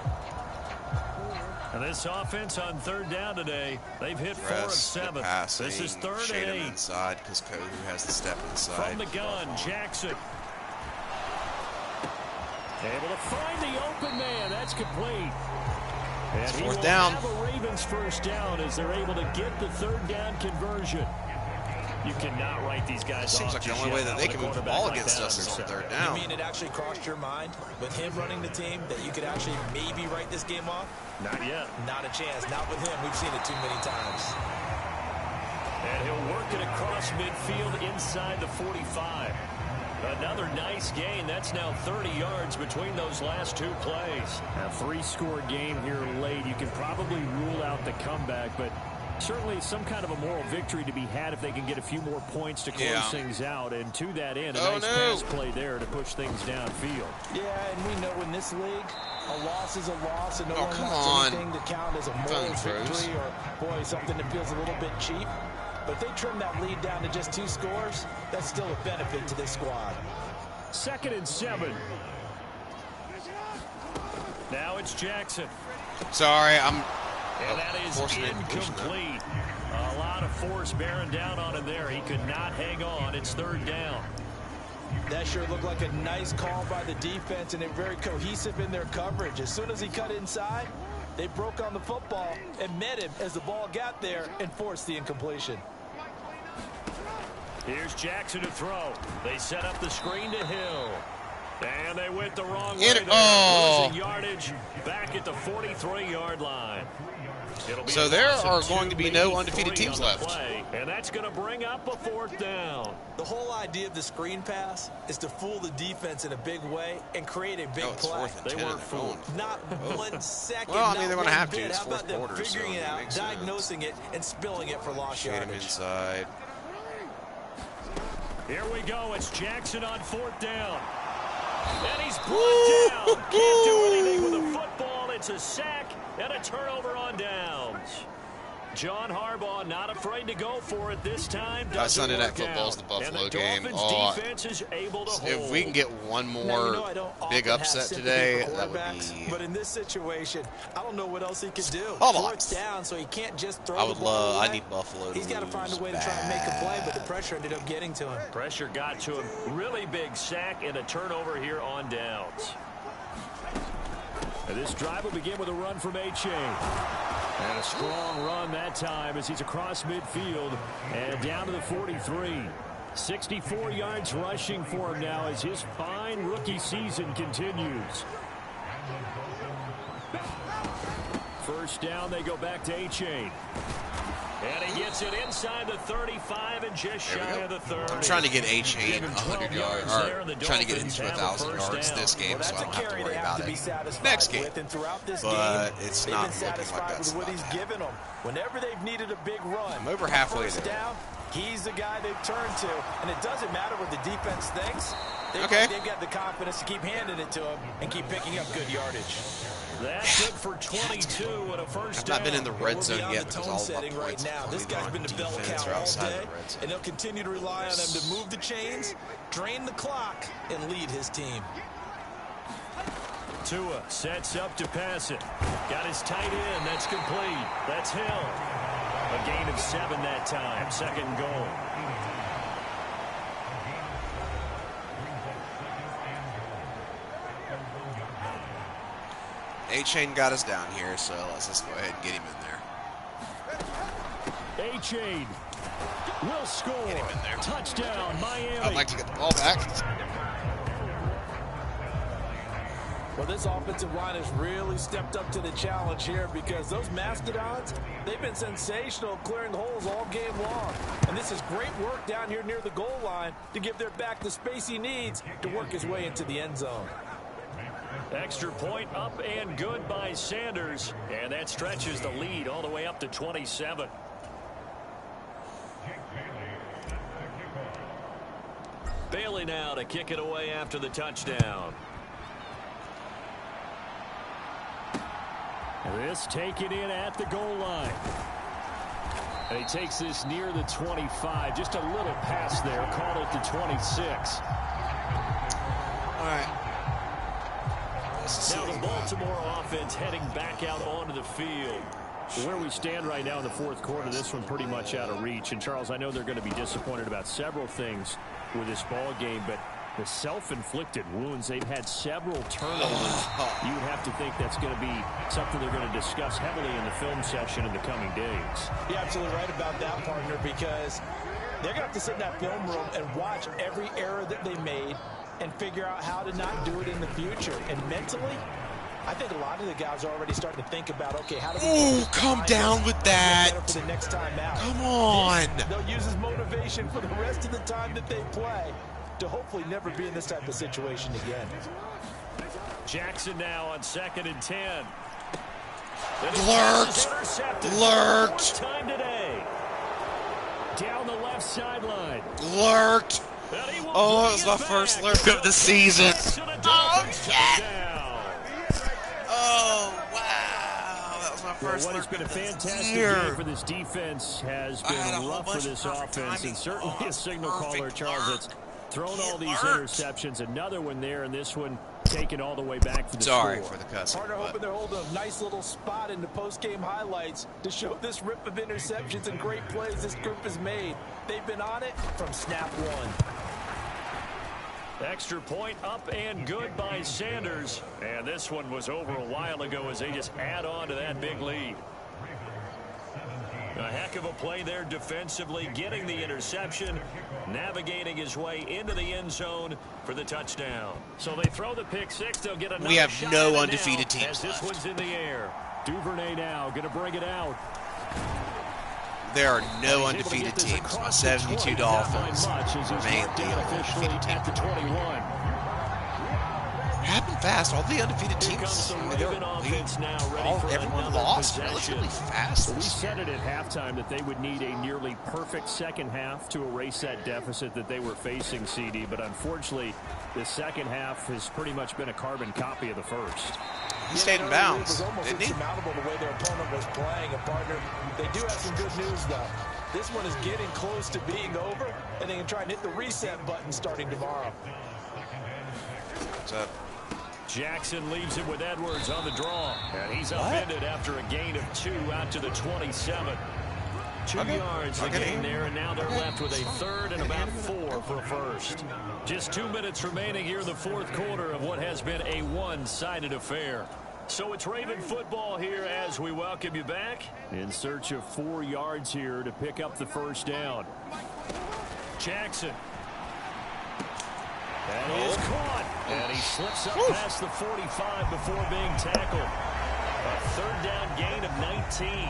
And this offense on 3rd down today, they've hit 4 of 7. Passing, this is 3rd shade and 8. him inside because Kohu has the step inside. From the gun, Jackson. Able to find the open man. That's complete. And it's he 4th will down. have a Ravens 1st down as they're able to get the 3rd down conversion. You cannot write these guys off. Seems like the only way that they can move the ball against us is on 3rd down. You mean it actually crossed your mind with him running the team that you could actually maybe write this game off? Not yet. Not a chance. Not with him. We've seen it too many times. And he'll work it across midfield inside the 45. Another nice gain. That's now 30 yards between those last 2 plays. A 3-score game here late. You can probably rule out the comeback, but Certainly some kind of a moral victory to be had if they can get a few more points to close things out. And to that end, a nice pass play there to push things downfield. Yeah, and we know in this league, a loss is a loss, and no one wants anything to count as a moral victory or, boy, something that feels a little bit cheap. But if they trim that lead down to just 2 scores, that's still a benefit to this squad. 2nd and 7. Now it's Jackson. Sorry, I'm... And that is incomplete. A lot of force bearing down on him there. He could not hang on. It's 3rd down. That sure looked like a nice call by the defense, and they're very cohesive in their coverage. As soon as he cut inside, they broke on the football and met him as the ball got there and forced the incompletion. Here's Jackson to throw. They set up the screen to Hill. And they went the wrong way there. Losing yardage back at the 43-yard line. So there are going to be no undefeated teams left. And that's going to bring up a 4th down. The whole idea of the screen pass is to fool the defense in a big way and create a big play. They weren't fooled. Not 1 second. Well, I mean, they're going to have to. It's How about them 4th quarter, figuring it out, diagnosing it, and spilling it for lost yardage. yardage. Inside. Here we go. It's Jackson on 4th down. And he's brought down. Can't do anything with a football. It's a sack and a turnover on downs. John Harbaugh not afraid to go for it this time. Sunday Night Football's the Buffalo game. Defense is able to if hold. we can get one more big upset today, that would be... But in this situation, I don't know what else he could do. Fourth down, so he can't just throw the ball away. I need Buffalo to He's got to find a way to try and make a play, but the pressure ended up getting to him. Pressure got to him. Really big sack and a turnover here on downs. And this drive will begin with a run from A-Chain. And a strong run that time as he's across midfield and down to the 43. 64 yards rushing for him now as his fine rookie season continues. 1st down, they go back to A-Chain. And he gets it inside the 35 and just shy of the 30. I'm trying to get A-Chain 100 yards, or trying to get into 1,000 yards this game, so I don't have to worry about it next game. But it's not looking like that's what he's given them. Whenever they've needed a big run, I'm over halfway there. Down, he's the guy they've turned to, and it doesn't matter what the defense thinks. They've got the confidence to keep handing it to him and keep picking up good yardage. That's good for 22 and a 1st down. I've not been in the red zone yet because all of my points right now. This guy's been the bell count all day, and they'll continue to rely on him to move the chains, drain the clock, and lead his team. Tua sets up to pass it. Got his tight end. That's complete. That's Hill. A gain of 7 that time. 2nd and goal. A-Chain got us down here, so let's just go ahead and get him in there. A-Chain will score. Get him in there. Touchdown, Miami. I'd like to get the ball back. Well, this offensive line has really stepped up to the challenge here because those Mastodons, they've been sensational clearing holes all game long. And this is great work down here near the goal line to give their back the space he needs to work his way into the end zone. Extra point up and good by Sanders. And that stretches the lead all the way up to 27. Bailey now to kick it away after the touchdown. This taken in at the goal line. And he takes this near the 25. Just a little pass there. Called it to 26. All right. Now the Baltimore offense heading back out onto the field. Where we stand right now in the 4th quarter, this one pretty much out of reach. And, Charles, I know they're going to be disappointed about several things with this ball game, but the self-inflicted wounds, they've had several turnovers. You would have to think that's going to be something they're going to discuss heavily in the film session in the coming days. You're absolutely right about that, partner, because they're going to have to sit in that film room and watch every error that they made and figure out how to not do it in the future. And mentally, I think a lot of the guys are already starting to think about, okay, how do we come down with that for the next time out? Come on. They'll use as motivation for the rest of the time that they play to hopefully never be in this type of situation again. Jackson now on 2nd and 10. Lurked. Time today. Down the left sideline. Lurked. Oh, that was my first lurk of the season. Oh, yes. Oh, wow. That was my first What has lurk been a of fantastic the year. game for this defense has been rough for this offense, and certainly a signal caller, Charles, that's thrown all these interceptions. Another one there, and this one taken all the way back for the Sorry score. for the cussing. Partner hoping they're holding a nice little spot in the post-game highlights to show this rip of interceptions and great plays this group has made. They've been on it from snap one. Extra point up and good by Sanders. And this one was over a while ago as they just add on to that big lead. A heck of a play there defensively, getting the interception, navigating his way into the end zone for the touchdown. So they throw the pick six. They'll get another. We have shot no at it undefeated now, teams as this left. one's in the air. Duvernay now going to bring it out. There are no undefeated teams. My 72 Dolphins remain the only undefeated team. At the 21. Happened fast. All the undefeated Here comes teams, the Raven offense now, ready for everyone another lost possession. relatively fast. We This said year. it at halftime that they would need a nearly perfect second half to erase that deficit that they were facing, CD. But unfortunately, the second half has pretty much been a carbon copy of the first. He stayed in bounds, It was almost didn't he? insurmountable the way their opponent was playing. And partner, they do have some good news though. This one is getting close to being over, and they can try and hit the reset button starting tomorrow. What's up? Jackson leaves it with Edwards on the draw. And he's upended after a gain of 2 out to the 27. 2 yards the gain there, and now they're left with a third and about 4 for a first. Just 2 minutes remaining here in the fourth quarter of what has been a one-sided affair. So it's Raven football here as we welcome you back. In search of 4 yards here to pick up the first down. Jackson. That is caught. And he slips up past the 45 before being tackled. A third down gain of 19.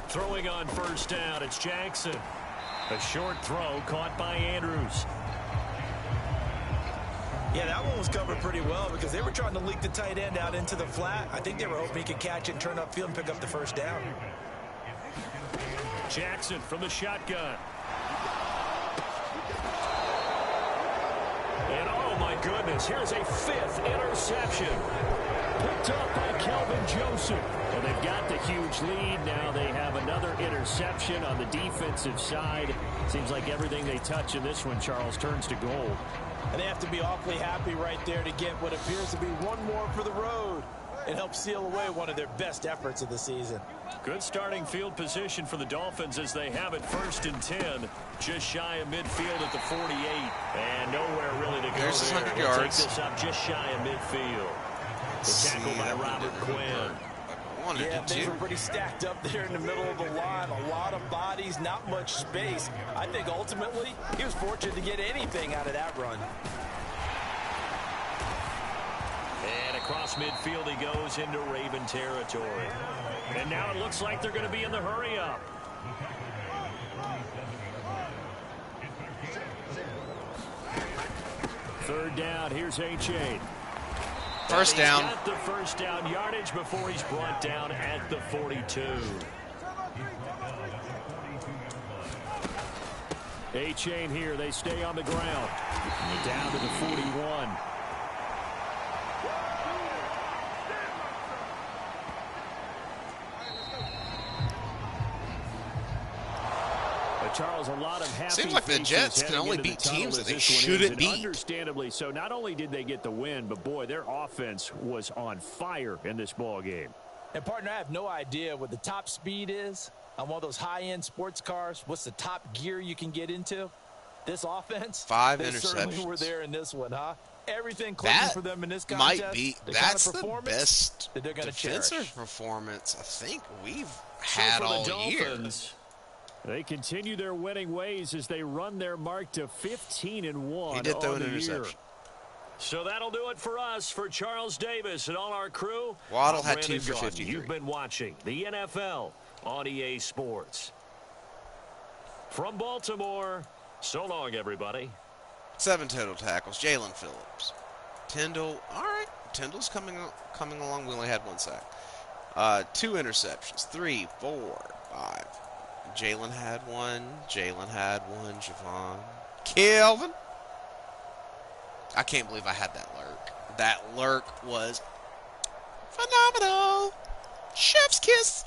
Throwing on first down, it's Jackson. A short throw caught by Andrews. Yeah, that one was covered pretty well because they were trying to leak the tight end out into the flat. I think they were hoping he could catch it and turn upfield and pick up the first down. Jackson from the shotgun. And oh my goodness, here's a 5th interception. Picked up by Kelvin Joseph. Well, they've got the huge lead. Now they have another interception on the defensive side. Seems like everything they touch in this one, Charles, turns to gold. And they have to be awfully happy right there to get what appears to be one more for the road and help seal away one of their best efforts of the season. Good starting field position for the Dolphins as they have it 1st and 10. Just shy of midfield at the 48. And nowhere really to go. There's his there. 100 He'll yards. take this up just shy of midfield. The tackle by Robert Quinn. Yeah, things were pretty stacked up there in the middle of the line. A lot of bodies, not much space. I think ultimately he was fortunate to get anything out of that run. And across midfield he goes into Raven territory. And now it looks like they're going to be in the hurry-up. Third down, here's H.A. First down. He's got the first down yardage before he's brought down at the 42. A-Chain here. They stay on the ground. Down to the 41. Charles, a lot of happy Seems like the Jets can only beat teams that they shouldn't beat. Understandably so. Not only did they get the win, but boy, their offense was on fire in this ball game. And partner, I have no idea what the top speed is on one of those high-end sports cars. What's the top gear you can get into? This offense, 5 they certainly interceptions. were there in this one, huh? Everything clicking for them in this contest. Might be That's the best that they're going to defensive cherish. performance I think we've had all year. They continue their winning ways as they run their mark to 15-1. He did throw an year. interception. So that'll do it for us, for Charles Davis and all our crew. Waddle had Brandon 2 for Gaudin. 53. You've been watching the NFL on EA Sports. From Baltimore, so long, everybody. 7 total tackles. Jalen Phillips. Tyndall. All right. Tyndall's coming along. We only had 1 sack. 2 interceptions. 3, 4, 5. Jalen had one. Jalen had one. Javon. Kelvin. I can't believe I had that lurk. That lurk was phenomenal. Chef's kiss.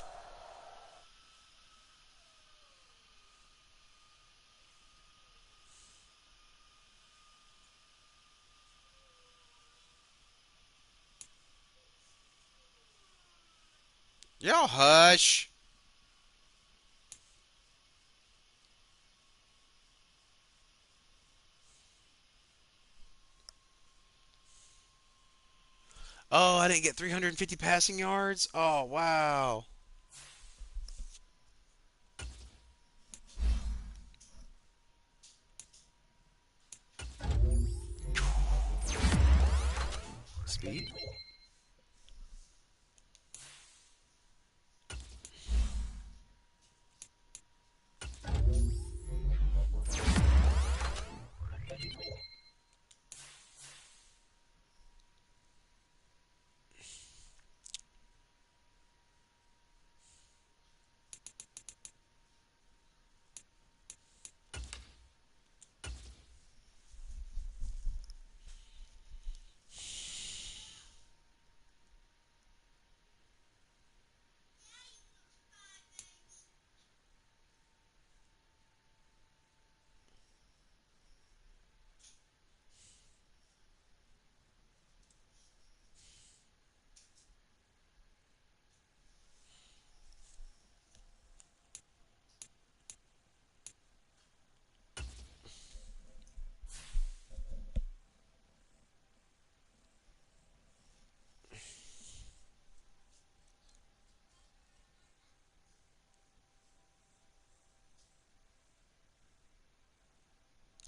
Y'all hush. Oh, I didn't get 350 passing yards? Oh, wow. Speed?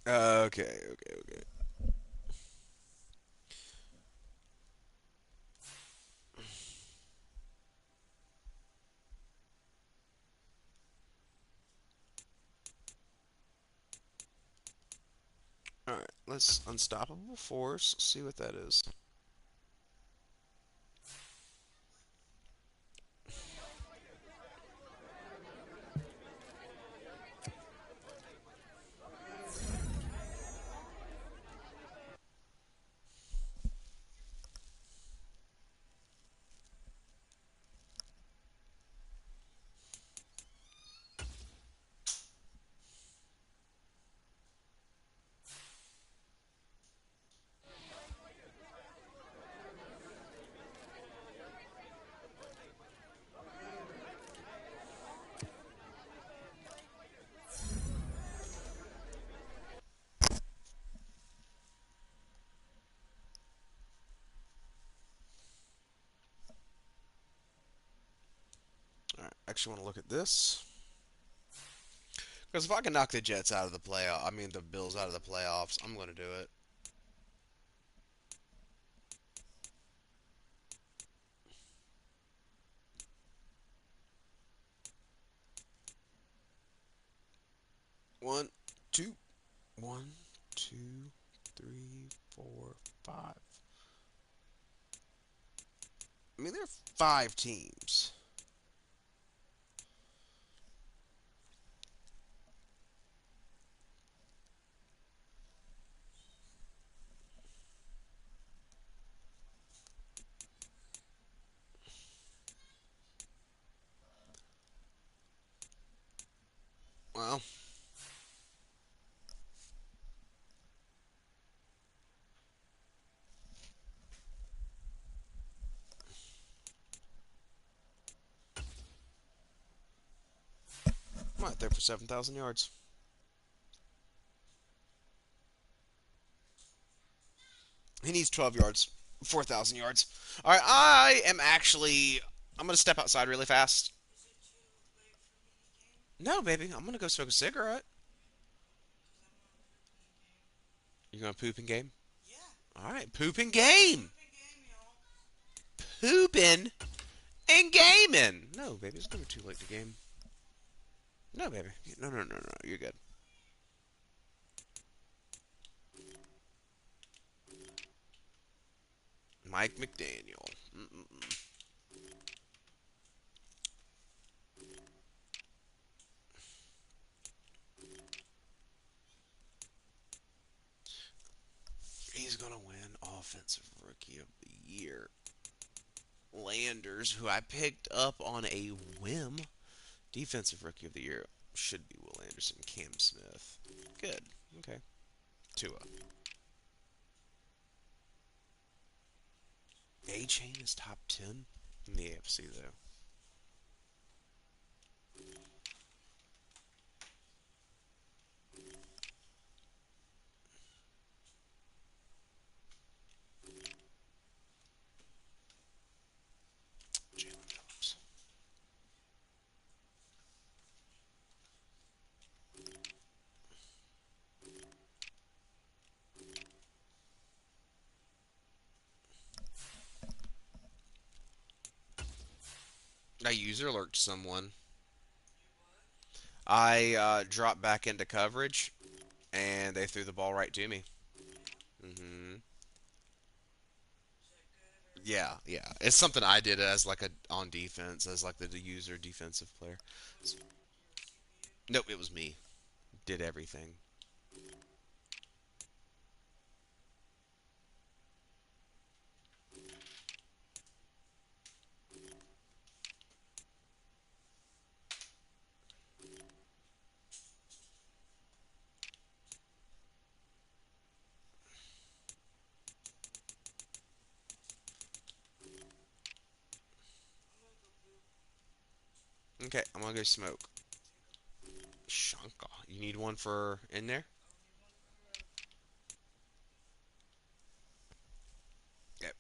Okay, okay, okay. Alright, let's Unstoppable Force. See what that is. Alright, actually want to look at this. Because if I can knock the Jets out of the playoff, I mean the Bills out of the playoffs, I'm going to do it. One, two, one, two, three, 4, 5. I mean, there are 5 teams. Well, I'm right there for 7,000 yards. He needs 12 yards, 4,000 yards. All right, I'm going to step outside really fast. No, baby, I'm going to go smoke a cigarette. You going to poop in game? All right, poop in game. Pooping and gaming. No, baby, it's never too late to game. No, baby. No, no, no, no. You're good. Mike McDaniel. Mm-mm-mm. He's gonna win Offensive Rookie of the Year. Landers, who I picked up on a whim. Defensive Rookie of the Year should be Will Anderson. Cam Smith. Good. Okay. Tua. A Chain is top 10 in the AFC, though. Jalen Phillips. I user alert someone. I dropped back into coverage, and they threw the ball right to me. Hmm. Yeah, yeah. It's something I did as like a on defense, as like the user defensive player. Nope, it was me. Did everything. Okay, I'm gonna go smoke. Shanka. You need one for in there? Yep.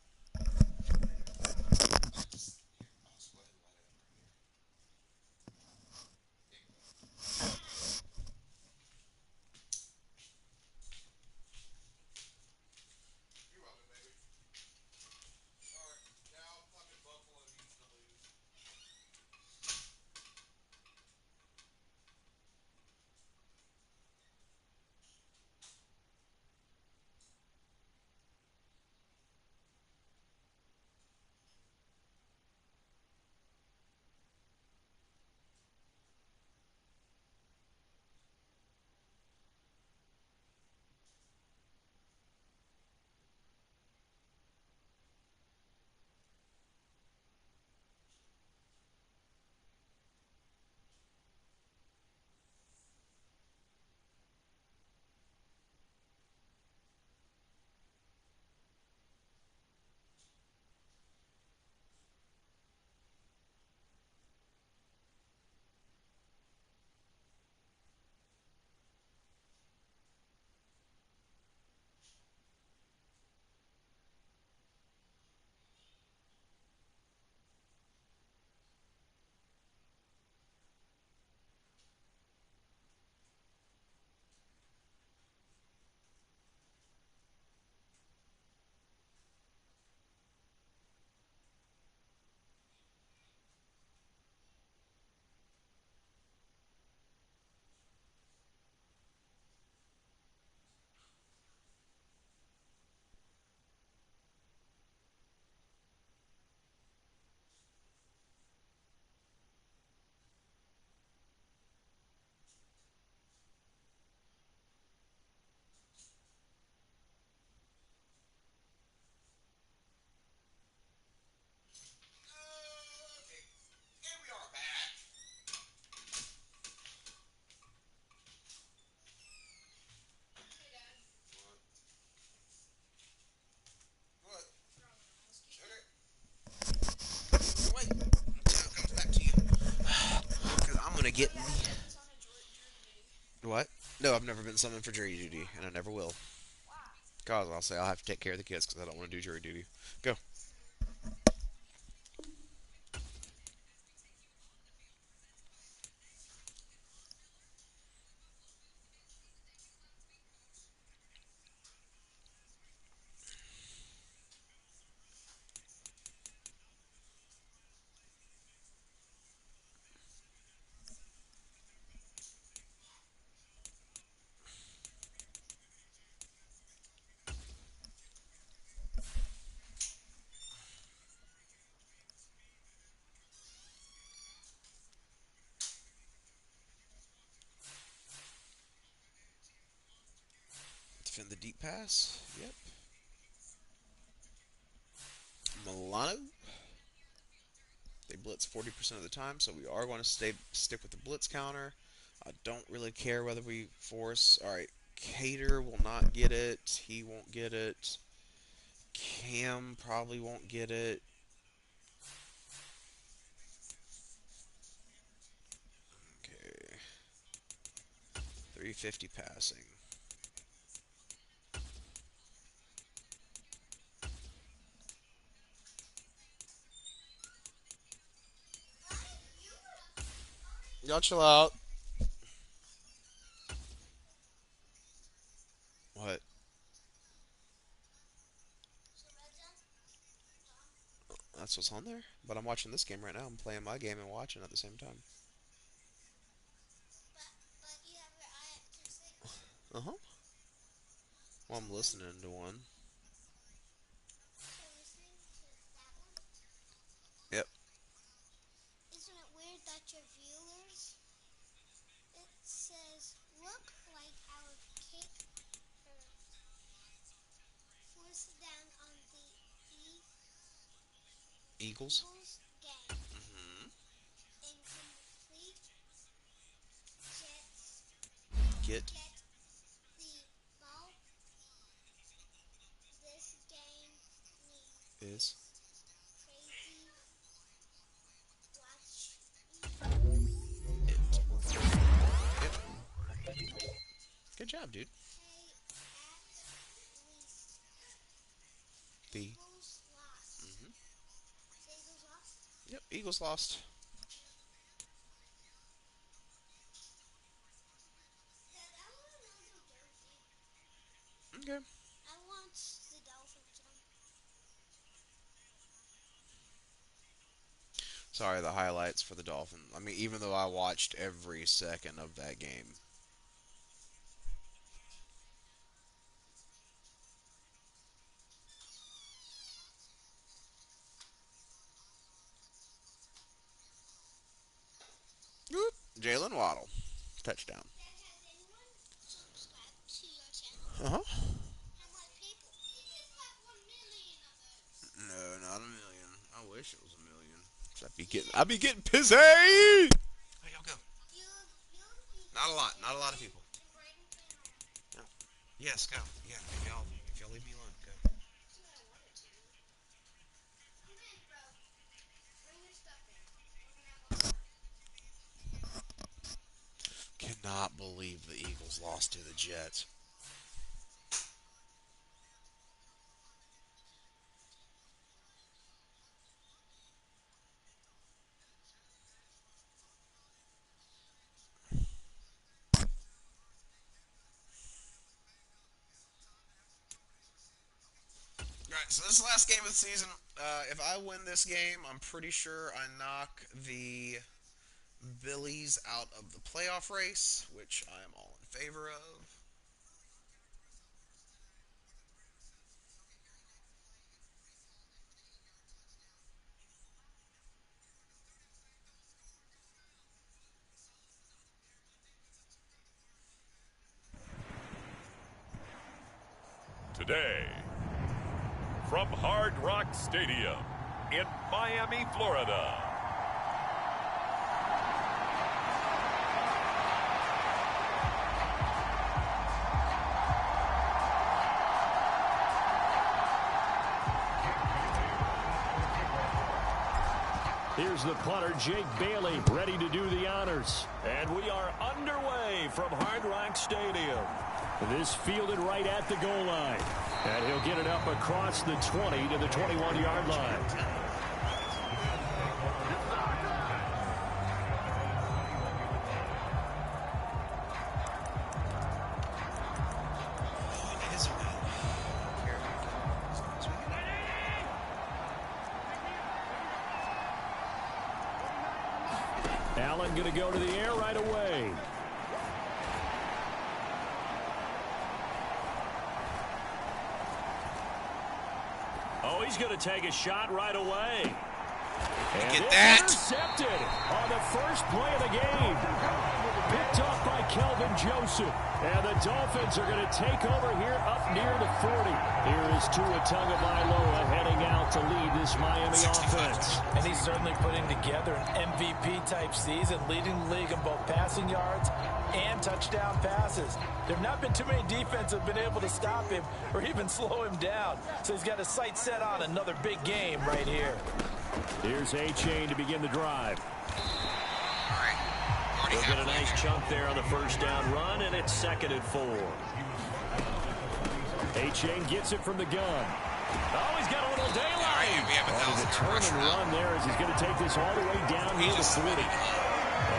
And we are back. What? Sugar? Wait. Until it comes back to you. Because I'm gonna get me. What? No, I've never been summoned for jury duty, and I never will. Cause I'll say I'll have to take care of the kids because I don't want to do jury duty. Go. defend the deep pass. Yep. Milano. They blitz 40% of the time, so we are going to stick with the blitz counter. I don't really care whether we force. All right, Cater will not get it. He won't get it. Cam probably won't get it. Okay. 350 passing. Y'all chill out. What? That's what's on there? But I'm watching this game right now. I'm playing my game and watching at the same time. Uh-huh. Well, I'm listening to one. Yep. Eagles. Hmm. Get is. It. Yep. Good job, dude. The. Hmm. Yep. Eagles lost. Okay. Sorry, the highlights for the Dolphins. I mean, even though I watched every second of that game. Whoop. Jalen Waddle. Touchdown. Uh-huh. No, not a million. I wish it was a million. I'd be getting pissy. Hey, y'all go. Not a lot. Not a lot of people. No. Yes, go. Yeah, if y'all leave me alone, go. Cannot believe the Eagles lost to the Jets. Alright, so this is the last game of the season. If I win this game, I'm pretty sure I knock the Billies out of the playoff race, which I am all in favor of. Today, from Hard Rock Stadium in Miami, Florida. Here's the punter, Jake Bailey, ready to do the honors. And we are underway from Hard Rock Stadium. This fielded right at the goal line. And he'll get it up across the 20 to the 21-yard line. Allen going to go to the air right away. Oh, he's going to take a shot right away. And Look at that. Intercepted on the first play of the game. Picked off by Kelvin Joseph. And the Dolphins are going to take over here up near the 40. Here is Tua Tagovailoa heading out to lead this Miami offense. And he's certainly putting together an MVP-type season, leading the league in both passing yards and touchdown passes. There have not been too many defenses that have been able to stop him or even slow him down. So he's got his sights set on another big game right here. Here's A-Chain to begin the drive. He'll get a nice chunk there on the first down run, and it's 2nd and 4. A-Chain gets it from the gun. Oh, he's got a little daylight. The turn and run there as he's going to take this all the way down near the 40.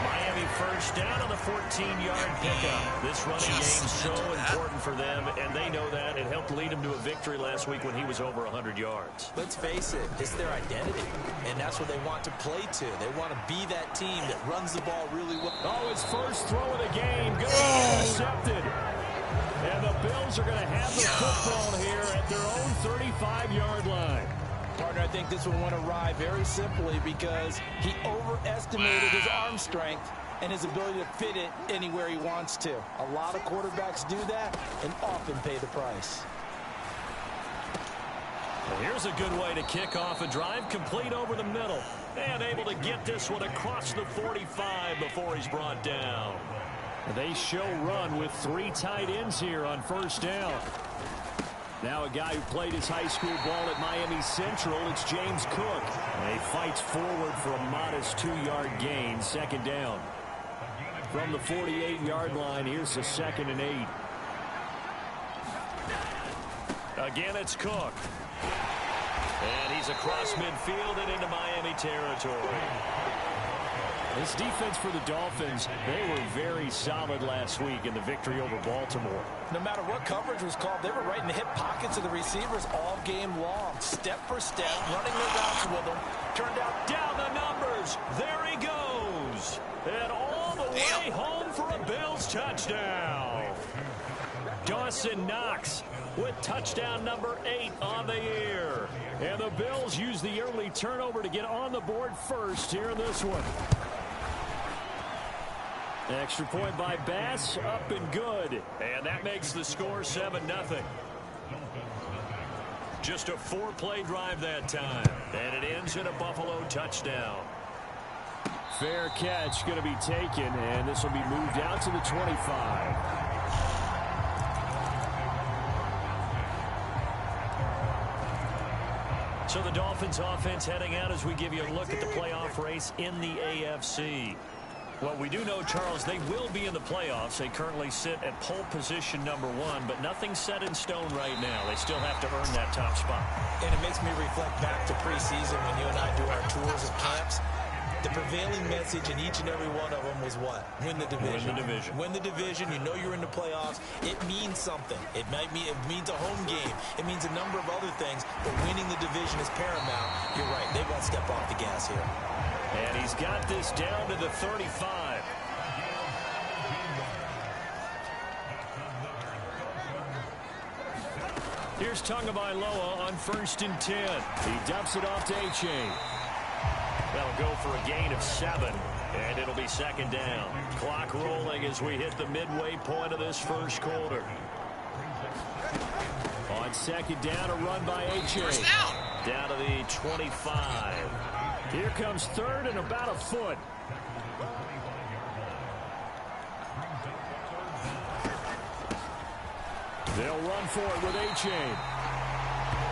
Miami first down on the 14-yard pickup. This running game so important for them, and they know that. It helped lead him to a victory last week when he was over 100 yards. Let's face it, it's their identity, and that's what they want to play to. They want to be that team that runs the ball really well. Oh, his first throw of the game. Good, intercepted. And the Bills are going to have the football here at their own 35-yard line. Partner, I think this one went awry very simply because he overestimated his arm strength and his ability to fit it anywhere he wants to. A lot of quarterbacks do that and often pay the price. Well, here's a good way to kick off a drive, complete over the middle, and able to get this one across the 45 before he's brought down. They show run with 3 tight ends here on first down. Now a guy who played his high school ball at Miami Central, it's James Cook. And he fights forward for a modest 2-yard gain, 2nd down. From the 48-yard line, here's a 2nd and 8. Again, it's Cook. And he's across midfield and into Miami territory. This defense for the Dolphins, they were very solid last week in the victory over Baltimore. No matter what coverage was called, they were right in the hip pockets of the receivers all game long. Step for step, running their routes with them. Turned out down the numbers. There he goes. And all the way home for a Bills touchdown. Dawson Knox with touchdown number 8 on the year. And the Bills use the early turnover to get on the board first here in this one. Extra point by Bass, up and good. And that makes the score 7-0. Just a 4-play drive that time. And it ends in a Buffalo touchdown. Fair catch going to be taken, and this will be moved out to the 25. So the Dolphins offense heading out as we give you a look at the playoff race in the AFC. Well, we do know, Charles, they will be in the playoffs. They currently sit at pole position number 1, but nothing's set in stone right now. They still have to earn that top spot. And it makes me reflect back to preseason when you and I do our tours of camps. The prevailing message in each and every one of them was what? Win the division. Win the division. Win the division. You know you're in the playoffs. It means something. It means a home game. It means a number of other things, but winning the division is paramount. You're right. They won't step off the gas here. And he's got this down to the 35. Here's Tagovailoa on 1st and 10. He dumps it off to A-Chain. That'll go for a gain of 7, and it'll be 2nd down. Clock rolling as we hit the midway point of this first quarter. On 2nd down, a run by A-Chain. Down to the 25. Here comes 3rd and about a foot. They'll run for it with A-Chain.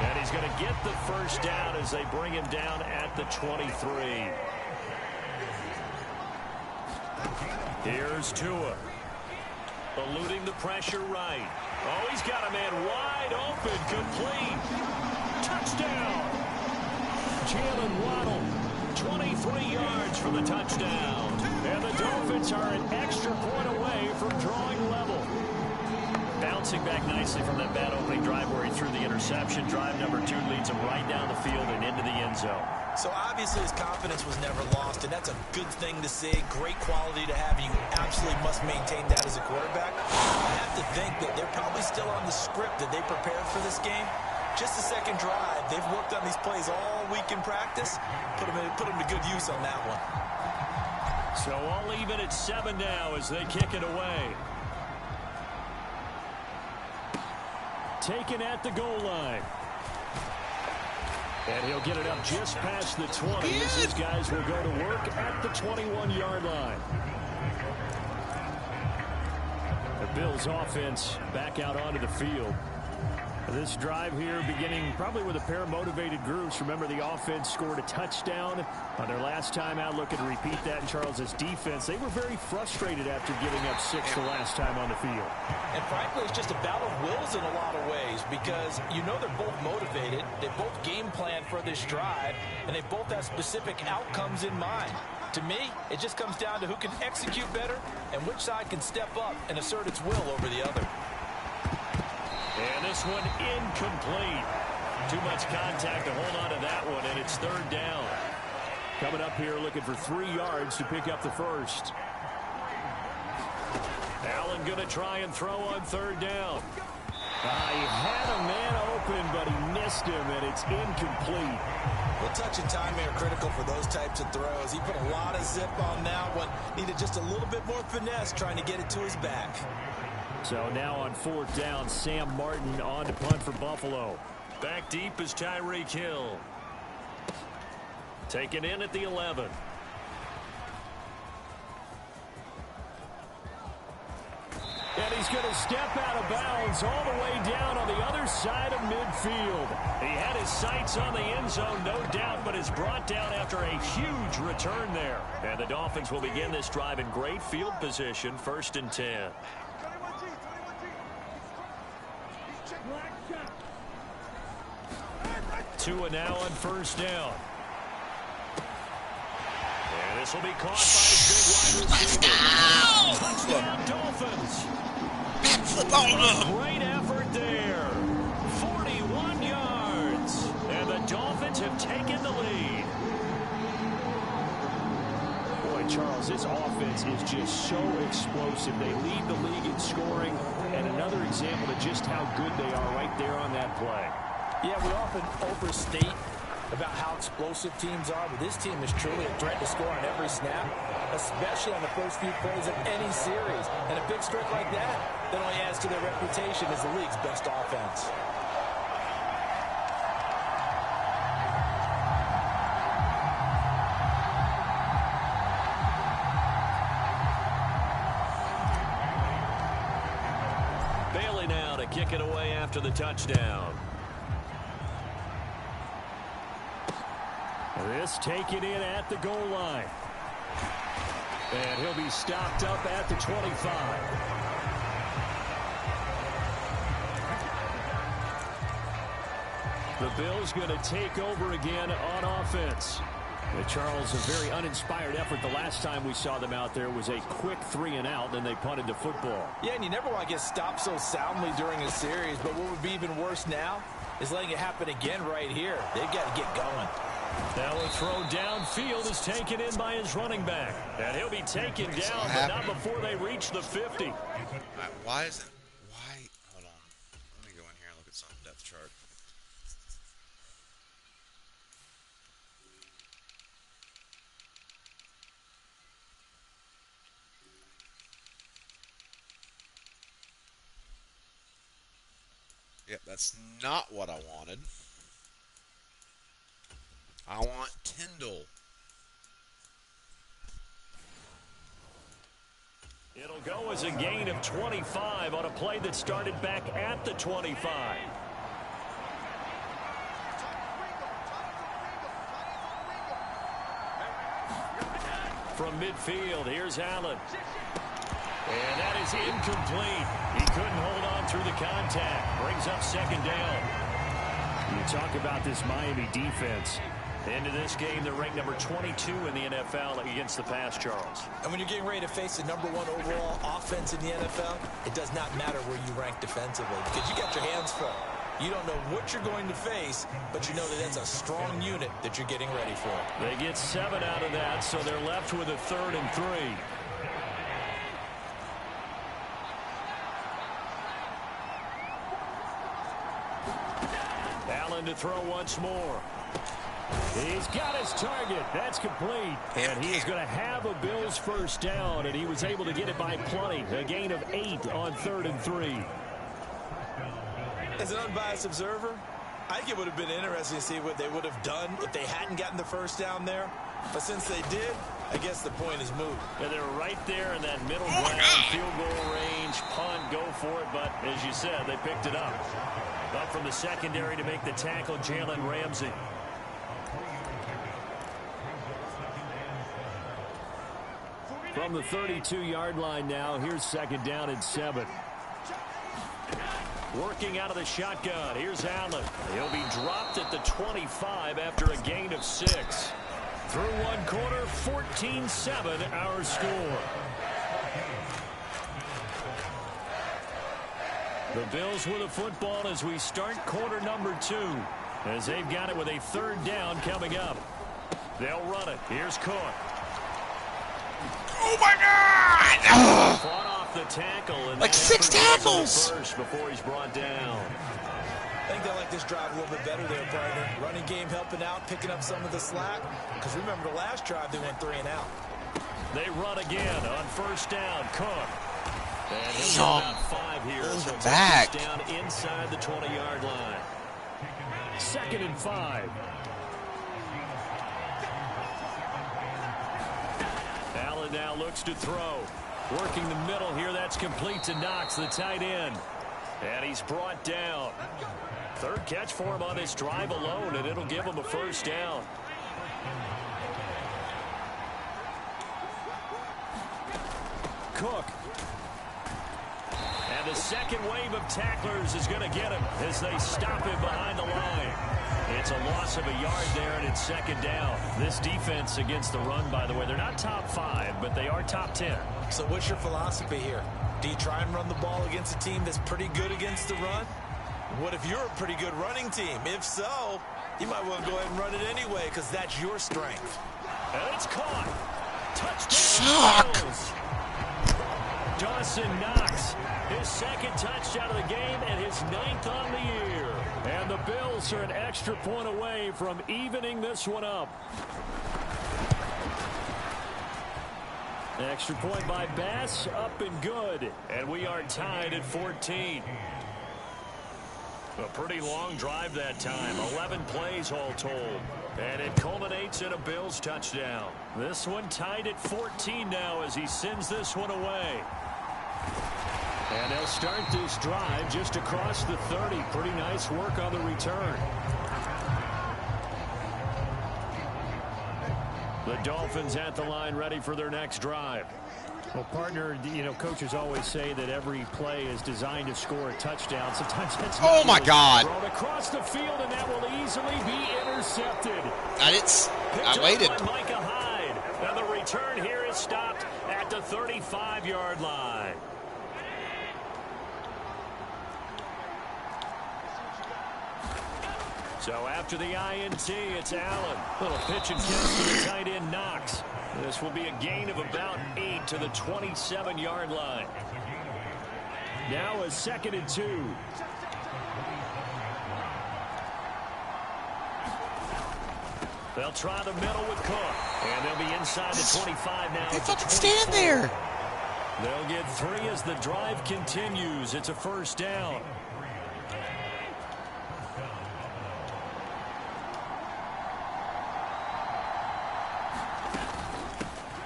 And he's going to get the first down as they bring him down at the 23. Here's Tua. Eluding the pressure right. Oh, he's got a man wide open, complete. Touchdown. Jalen Waddle, 23 yards for the touchdown. And the Dolphins are an extra point away from drawing level. Bouncing back nicely from that bad opening drive where he threw the interception. Drive number 2 leads him right down the field and into the end zone. So obviously his confidence was never lost, and that's a good thing to see. Great quality to have. You absolutely must maintain that as a quarterback. I have to think that they're probably still on the script that they prepared for this game. Just the second drive. They've worked on these plays all week in practice. Put them to good use on that one. So all even at 7 now as they kick it away. Taken at the goal line. And he'll get it up just past the 20 as his guys will go to work at the 21-yard line. The Bills offense back out onto the field. This drive here beginning probably with a pair of motivated groups. Remember, the offense scored a touchdown on their last time out. Looking to repeat that in Charles's defense. They were very frustrated after giving up 6 the last time on the field. And frankly, it's just a battle of wills in a lot of ways because you know they're both motivated. They both game plan for this drive, and they both have specific outcomes in mind. To me, it just comes down to who can execute better and which side can step up and assert its will over the other. And this one incomplete. Too much contact to hold on to that one, and it's 3rd down. Coming up here looking for 3 yards to pick up the first. Allen going to try and throw on 3rd down. He had a man open, but he missed him, and it's incomplete. Well, touch and time are critical for those types of throws. He put a lot of zip on that one. Needed just a little bit more finesse trying to get it to his back. So now on 4th down, Sam Martin on to punt for Buffalo. Back deep is Tyreek Hill. Taken in at the 11. And he's going to step out of bounds all the way down on the other side of midfield. He had his sights on the end zone, no doubt, but is brought down after a huge return there. And the Dolphins will begin this drive in great field position, 1st and 10. Tua now on 1st down. And this will be caught by his big wide receiver. Touchdown, Dolphins. Great effort there. 41 yards. And the Dolphins have taken the lead. Boy, Charles, this offense is just so explosive. They lead the league in scoring. And another example of just how good they are right there on that play. Yeah, we often overstate about how explosive teams are, but this team is truly a threat to score on every snap, especially on the first few plays of any series. And a big streak like that only adds to their reputation as the league's best offense. Bailey now to kick it away after the touchdown. This taken in at the goal line. And he'll be stopped up at the 25. The Bills going to take over again on offense. Charles, a very uninspired effort. The last time we saw them out there was a quick 3-and-out, then they punted the football. Yeah, and you never want to get stopped so soundly during a series, but what would be even worse now is letting it happen again right here. They've got to get going. Now a throw downfield is taken in by his running back. And he'll be taken down, but not before they reach the 50. Why is it? Why? Hold on. Let me go in here and look at some depth chart. Yep, that's not what I wanted. I want Tyndall. It'll go as a gain of 25 on a play that started back at the 25. From midfield, here's Allen. And that is incomplete. He couldn't hold on through the contact. Brings up 2nd down. You talk about this Miami defense. Into this game, they're ranked number 22 in the NFL against the pass, Charles. And when you're getting ready to face the #1 overall offense in the NFL, it does not matter where you rank defensively because you got your hands full. You don't know what you're going to face, but you know that that's a strong unit that you're getting ready for. They get 7 out of that, so they're left with a 3rd and 3. Allen to throw once more. He's got his target. That's complete. And he is going to have a Bills first down, and he was able to get it by plenty. A gain of 8 on 3rd and 3. As an unbiased observer, I think it would have been interesting to see what they would have done if they hadn't gotten the first down there. But since they did, I guess the point is moved. And they're right there in that middle ground, field goal range, punt, go for it. But as you said, they picked it up. Up from the secondary to make the tackle, Jalen Ramsey. From the 32-yard line now, here's 2nd down and 7. Working out of the shotgun. Here's Allen. He'll be dropped at the 25 after a gain of 6. Through one quarter, 14-7 our score. The Bills with a football as we start quarter number 2. As they've got it with a 3rd down coming up. They'll run it. Here's Cook. Oh, my God! Fought off the tackle. And like 6 tackles! First before he's brought down. I think they like this drive a little bit better there, partner. Running game helping out, picking up some of the slack. Because remember, the last drive, they went 3 and out. They run again on 1st down. Cook. And he'll get about 5 here. So back. Down inside the 20-yard line. 2nd and 5. Allen now looks to throw. Working the middle here. That's complete to Knox, the tight end. And he's brought down. 3rd catch for him on this drive alone, and it'll give him a 1st down. Cook. And the second wave of tacklers is going to get him as they stop him behind the line. It's a loss of a yard there, and it's 2nd down. This defense against the run, by the way, they're not top 5, but they are top 10. So what's your philosophy here? Do you try and run the ball against a team that's pretty good against the run? What if you're a pretty good running team? If so, you might want to go ahead and run it anyway because that's your strength. And it's caught. Touchdown. Bills. Dawson Knox, his 2nd touchdown of the game and his 9th on the year. And the Bills are an extra point away from evening this one up. Extra point by Bass, up and good. And we are tied at 14. A pretty long drive that time. 11 plays all told. And it culminates in a Bills touchdown. This one tied at 14 now as he sends this one away. And they'll start this drive just across the 30. Pretty nice work on the return. The Dolphins at the line ready for their next drive. Well, partner, you know, coaches always say that every play is designed to score a touchdown. Sometimes that's not Oh, my God. thrown across the field, and that will easily be intercepted. I waited. By Micah Hyde. And the return here is stopped at the 35-yard line. So after the INT, it's Allen. Little pitch and catch to the tight end, Knox. This will be a gain of about 8 to the 27-yard line. Now a 2nd and 2. They'll try the middle with Cook. And they'll be inside the 25 now. They fucking stand there. They'll get 3 as the drive continues. It's a 1st down.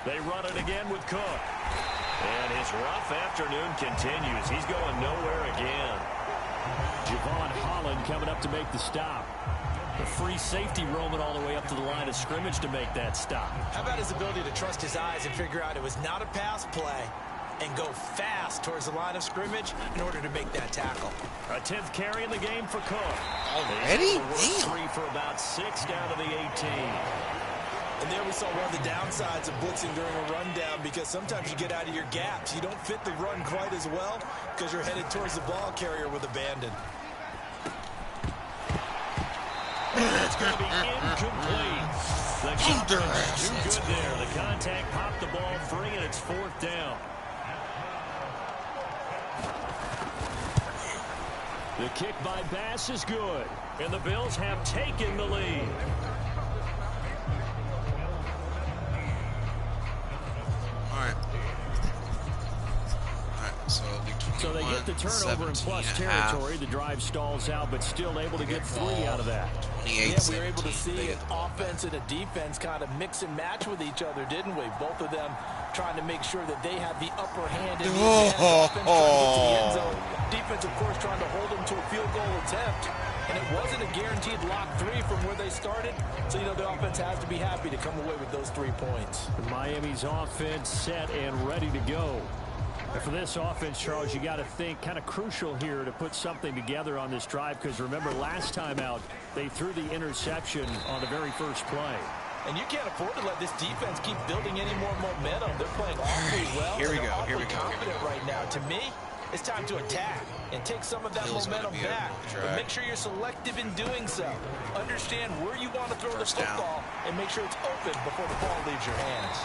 They run it again with Cook. And his rough afternoon continues. He's going nowhere again. Javon Holland coming up to make the stop. The free safety roaming all the way up to the line of scrimmage to make that stop. How about his ability to trust his eyes and figure out it was not a pass play and go fast towards the line of scrimmage in order to make that tackle. A 10th carry in the game for Cook. Already? Damn. 3 for about 6 down to the 18. And there we saw one of the downsides of blitzing during a rundown because sometimes you get out of your gaps. You don't fit the run quite as well because you're headed towards the ball carrier with abandon. It's going to be incomplete. The keeper's too good there. The contact popped the ball free, and it's 4th down. The kick by Bass is good. And the Bills have taken the lead. So it'll be 21, So they get the turnover in plus territory. The drive stalls out, but still able to get 3 out of that. 28, yeah, we were able to see an offense and a defense kind of mix and match with each other, didn't we? Both of them trying to make sure that they have the upper hand in the offense trying to get to the end zone. Defense, of course, trying to hold them to a field goal attempt. And it wasn't a guaranteed lock 3 from where they started. So, the offense has to be happy to come away with those 3 points. Miami's offense set and ready to go. And for this offense, Charles, you got to think kind of crucial here to put something together on this drive, because remember last time out they threw the interception on the very first play. And you can't afford to let this defense keep building any more momentum. They're playing awfully well. Here we go. Here we go. Confident right now. To me, it's time to attack and take some of that momentum back. But make sure you're selective in doing so. Understand where you want to throw the football and make sure it's open before the ball leaves your hands.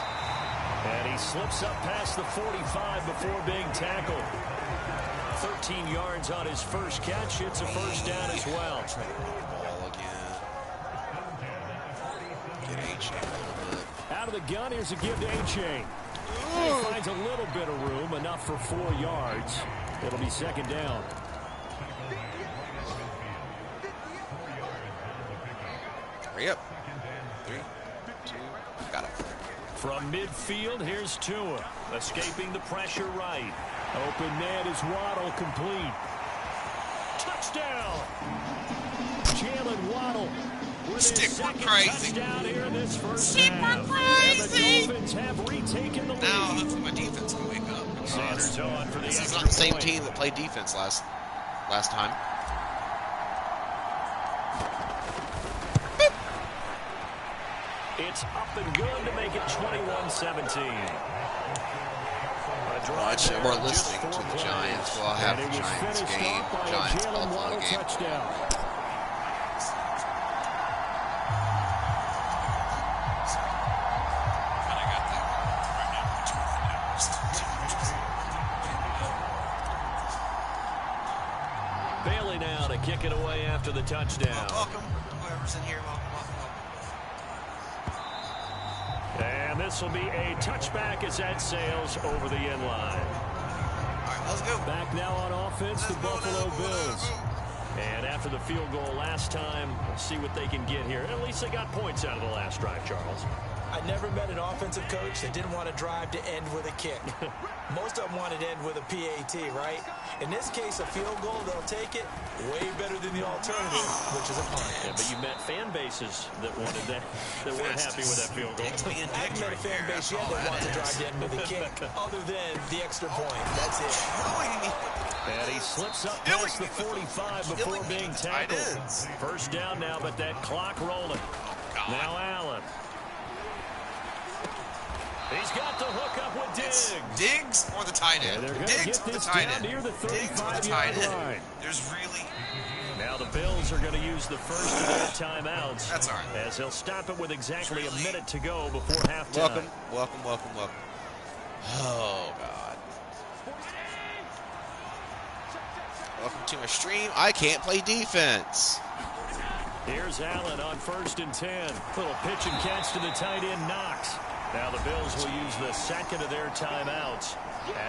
And he slips up past the 45 before being tackled. 13 yards on his first catch. It's a first down as well. Try to run the ball again. Get A-Chain a little bit. Out of the gun, here's a give to A-Chain. He finds a little bit of room, enough for 4 yards. It'll be second down. Hurry up. 3, 2, got it. From midfield, here's Tua, escaping the pressure right. Open man is Waddle, complete. Touchdown! Jalen Waddle with his second touchdown here in this first half. And the Dolphins have retaken the lead. Now, hopefully my defense can wake up. Sanders on for the This extra is not the same point. team that played defense last time. It's up and good to make it 21-17. Watch, we're listening to the Giants. We'll have the Giants game. Giants Buffalo game. Touchdown. Bailey now to kick it away after the touchdown. Welcome, whoever's in here. Welcome. And this will be a touchback as that sails over the end line. All right, let's go. Back now on offense, the Buffalo Bills. And after the field goal last time, we'll see what they can get here. At least they got points out of the last drive, Charles. I never met an offensive coach that didn't want to drive to end with a kick. Most of them wanted to end with a PAT, right? In this case, a field goal, they'll take it way better than the alternative, which is a punt. Yeah, but you met fan bases that wanted that weren't happy with that field goal. I haven't met a fan base yet that wants to drive to end with a kick, other than the extra point. That's it. And he slips up past the 45 before being tackled. First down now, but that clock rolling. Now Allen. He's got the hook up with Diggs. Diggs or the tight end? They're going to get this down near the 35-yard line. There's really... Now the Bills are going to use the first of their timeouts. That's all right. As they'll stop it with exactly a minute to go before halftime. Welcome. Oh, God. Welcome to my stream. I can't play defense. Here's Allen on 1st and 10. Little pitch and catch to the tight end, Knox. Now the Bills will use the second of their timeouts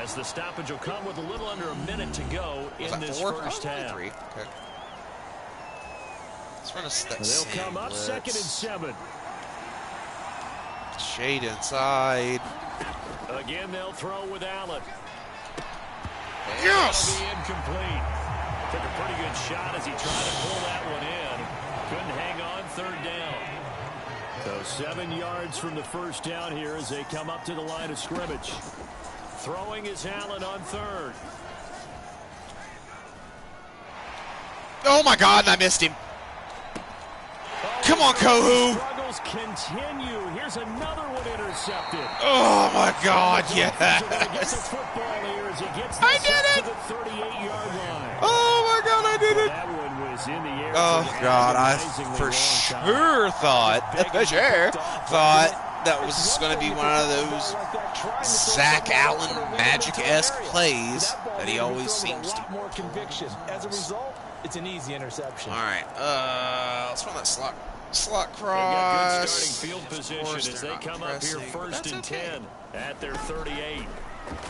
as the stoppage will come with a little under a minute to go in this first half. 3. Okay. Let's run that They'll come up blitz. 2nd and 7. Shade inside. Again, they'll throw with Allen. Yes! That'll be incomplete. Took a pretty good shot as he tried to pull that one in. Couldn't hang on, 3rd down. So 7 yards from the first down here as they come up to the line of scrimmage. Throwing is Allen on 3rd. Oh, my God, and I missed him. Come on, Kohu. Struggles continue. Here's another one intercepted. Oh, my God, yes. I did it. To the 38-yard line. Oh, my God, I did it. That one was in the air. Oh, God, I for sure thought that was going to be one of those Zach Allen magic-esque plays that he always seems to. More conviction. As a result, it's an easy interception. All right, let's run that slot cross. They've got good starting field position as they come up here 1st and 10 at their 38.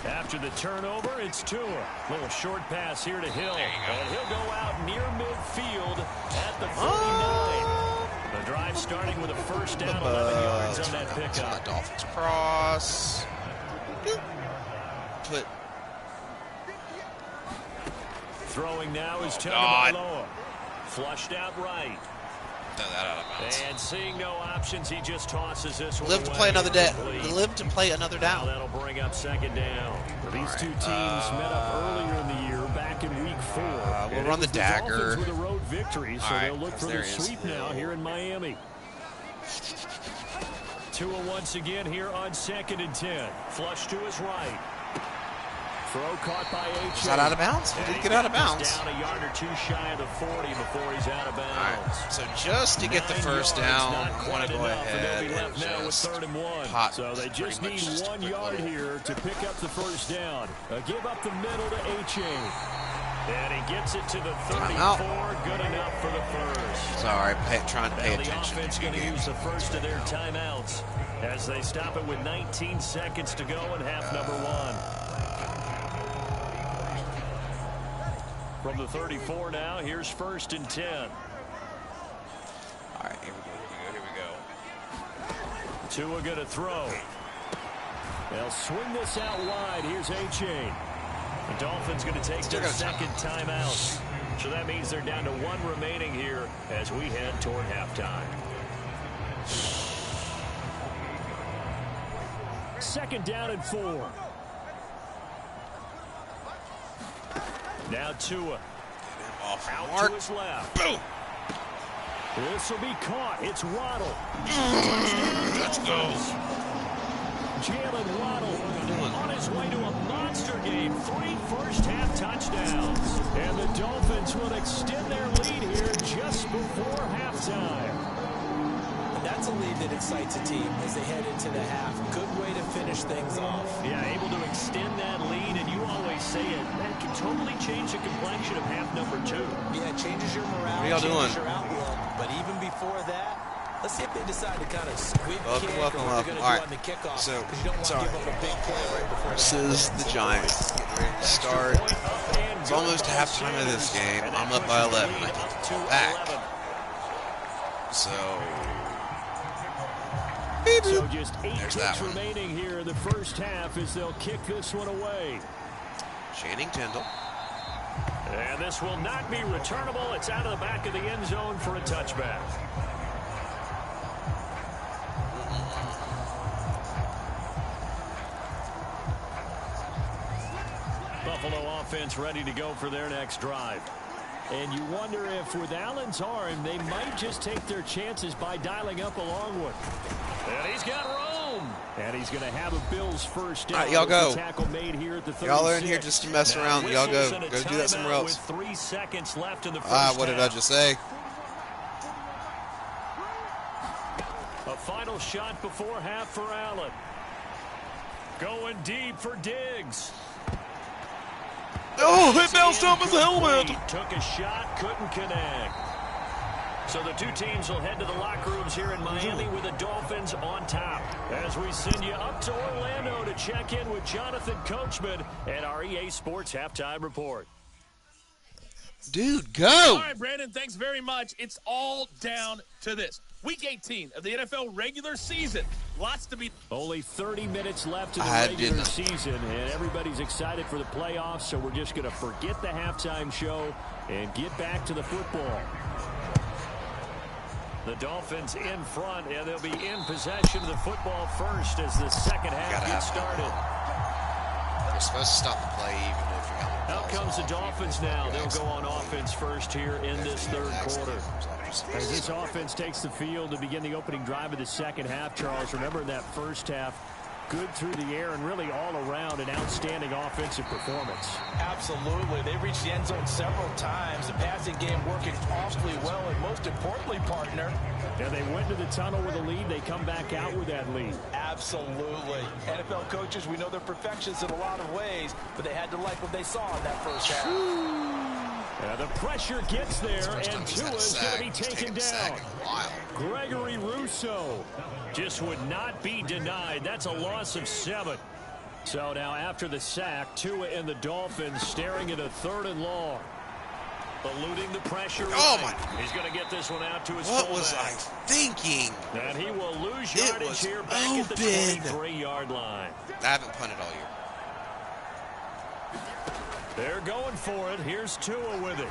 After the turnover, it's Tua. Little short pass here to Hill. And he'll go out near midfield at the 39. The drive starting with a first down, 11 yards on that pickup. Dolphins cross. Put. Throwing now is Tagovailoa. Flushed out right. Throw that out of bounds. And seeing no options, he just tosses this one Live to away. play another day. Complete. Live to play another Now down. that'll bring up second down. These two teams met up earlier in the year, back in week 4. We'll run the dagger. Dolphins with a road victory, so they'll look for there the he is. sweep now here in Miami. Tua once again here on 2nd and 10. Flush to his right. Throw caught by H. Is that out of bounds? He did get out of bounds. Down a yard or two shy of the 40 before he's out of bounds. So just to get the 9 first yards, down, not I want quite to go enough, and they'll ahead be left and now with just 3rd and 1. pot. So they just need Just a 1 quick yard little- here to pick up the first down. Give up the middle to H.A. And he gets it to the 34. Good enough for the first. Sorry, trying to pay Now the attention. offense going to use the first of their timeouts as they stop it with 19 seconds to go in half number 1. From the 34 now, here's 1st and 10. All right, here we go. Tua going to throw. They'll swing this out wide. Here's H.A. The Dolphins going to take their second timeout. So that means they're down to 1 remaining here as we head toward halftime. 2nd down and 4. Now Tua. Off Out mark. to his left. Boom. This will be caught. It's Waddle. Let's go. Jalen Waddle on his way to a monster game. 3 first-half touchdowns. And the Dolphins will extend their lead here just before halftime. That's a lead that excites a team as they head into the half. Good way to finish things off. Yeah, able to extend that lead, and you always say it, that can totally change the complexion of half number 2. Yeah, it changes your morale, What are y'all doing? changes your outlook. But even before that, let's see if they decide to kind of squib kick or what they're going to do on the kickoff. So, because you don't want to give up a big play right before This is the Giants getting ready to start. It's almost halftime of this game. I'm up by 11. I need to fall back. So, So just 8 There's kicks that one. remaining here in the first half as they'll kick this one away. Channing Tindall. And this will not be returnable. It's out of the back of the end zone for a touchback. Buffalo offense ready to go for their next drive. And you wonder if with Allen's arm, they might just take their chances by dialing up a long one. And he's got room. And he's going to have a Bills first down. All right, y'all go. Tackle made here at the 36. Y'all are in here just to mess around. Y'all go. Whistles and a Go do that somewhere timeout else. With 3 seconds left in the first What did I half. just say? A final shot before half for Allen. Going deep for Diggs. Oh, it bounced off his helmet. Took a shot, couldn't connect. So the two teams will head to the locker rooms here in Miami with the Dolphins on top. As we send you up to Orlando to check in with Jonathan Coachman and our EA Sports Halftime Report. Dude, go. All right, Brandon, thanks very much. It's all down to this. Week 18 of the NFL regular season. Lots to be. Only 30 minutes left in the I regular didn't. season, and everybody's excited for the playoffs, so we're just going to forget the halftime show and get back to the football. The Dolphins in front, and they'll be in possession of the football first as the second half gets started. They're supposed to stop the play even if your helmet Out falls comes the off. Dolphins now. They'll go on offense first here in this third quarter. As this offense takes the field to begin the opening drive of the second half, Charles, remember in that first half, good through the air and really all around an outstanding offensive performance. Absolutely. They reached the end zone several times. The passing game working awfully well, and most importantly, partner. And they went to the tunnel with a lead. They come back out with that lead. Absolutely. NFL coaches, we know they're perfectionists in a lot of ways, but they had to like what they saw in that first half. The pressure gets there, and Tua's going to be taken down. Wow. Gregory Rousseau just would not be denied. That's a loss of 7. So now after the sack, Tua and the Dolphins staring at a 3rd and long. Eluding the pressure. Oh, my. He's going to get this one out to his What fullback. was I thinking? And he will lose yardage here back at the 23-yard line. I haven't punted all year. They're going for it. Here's Tua with it.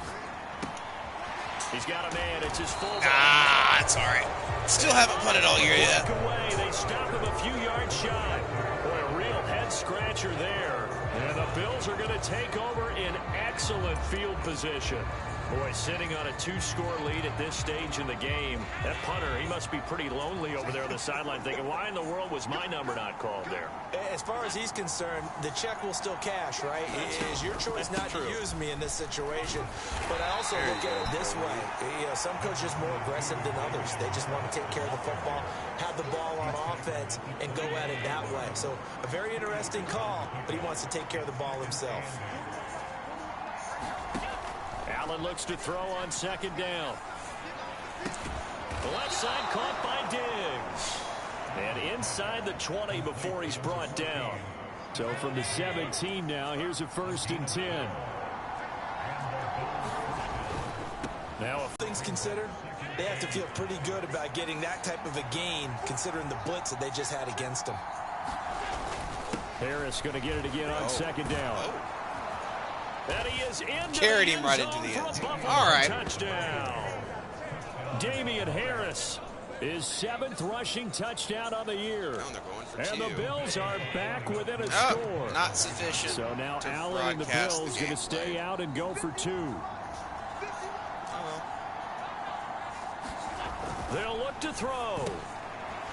He's got a man. It's his fullback. Ah, it's all right. Still haven't punted all year yet. Walk away. They stop him a few yards shy. Boy, a real head-scratcher there. And the Bills are going to take over in excellent field position. Boy, sitting on a 2-score lead at this stage in the game. That punter, he must be pretty lonely over there on the sideline thinking, why in the world was my number not called there? As far as he's concerned, the check will still cash, right? It is your choice not to use me in this situation. But I also look at it this way. You know, some coaches are more aggressive than others. They just want to take care of the football, have the ball on offense, and go at it that way. So a very interesting call, but he wants to take care of the ball himself. Allen looks to throw on 2nd down. The left side caught by Diggs. And inside the 20 before he's brought down. So from the 17 now, here's a 1st and 10. Now, if things considered, they have to feel pretty good about getting that type of a gain, considering the blitz that they just had against them. Harris going to get it again on 2nd down. And he is in. Carried him right into the end zone. All right. Touchdown. Damian Harris, his 7th rushing touchdown on the year. Oh, they're going for and 2. the Bills are back within a score. Not sufficient. So now Allen and the Bills going to stay out and go for 2. They'll look to throw.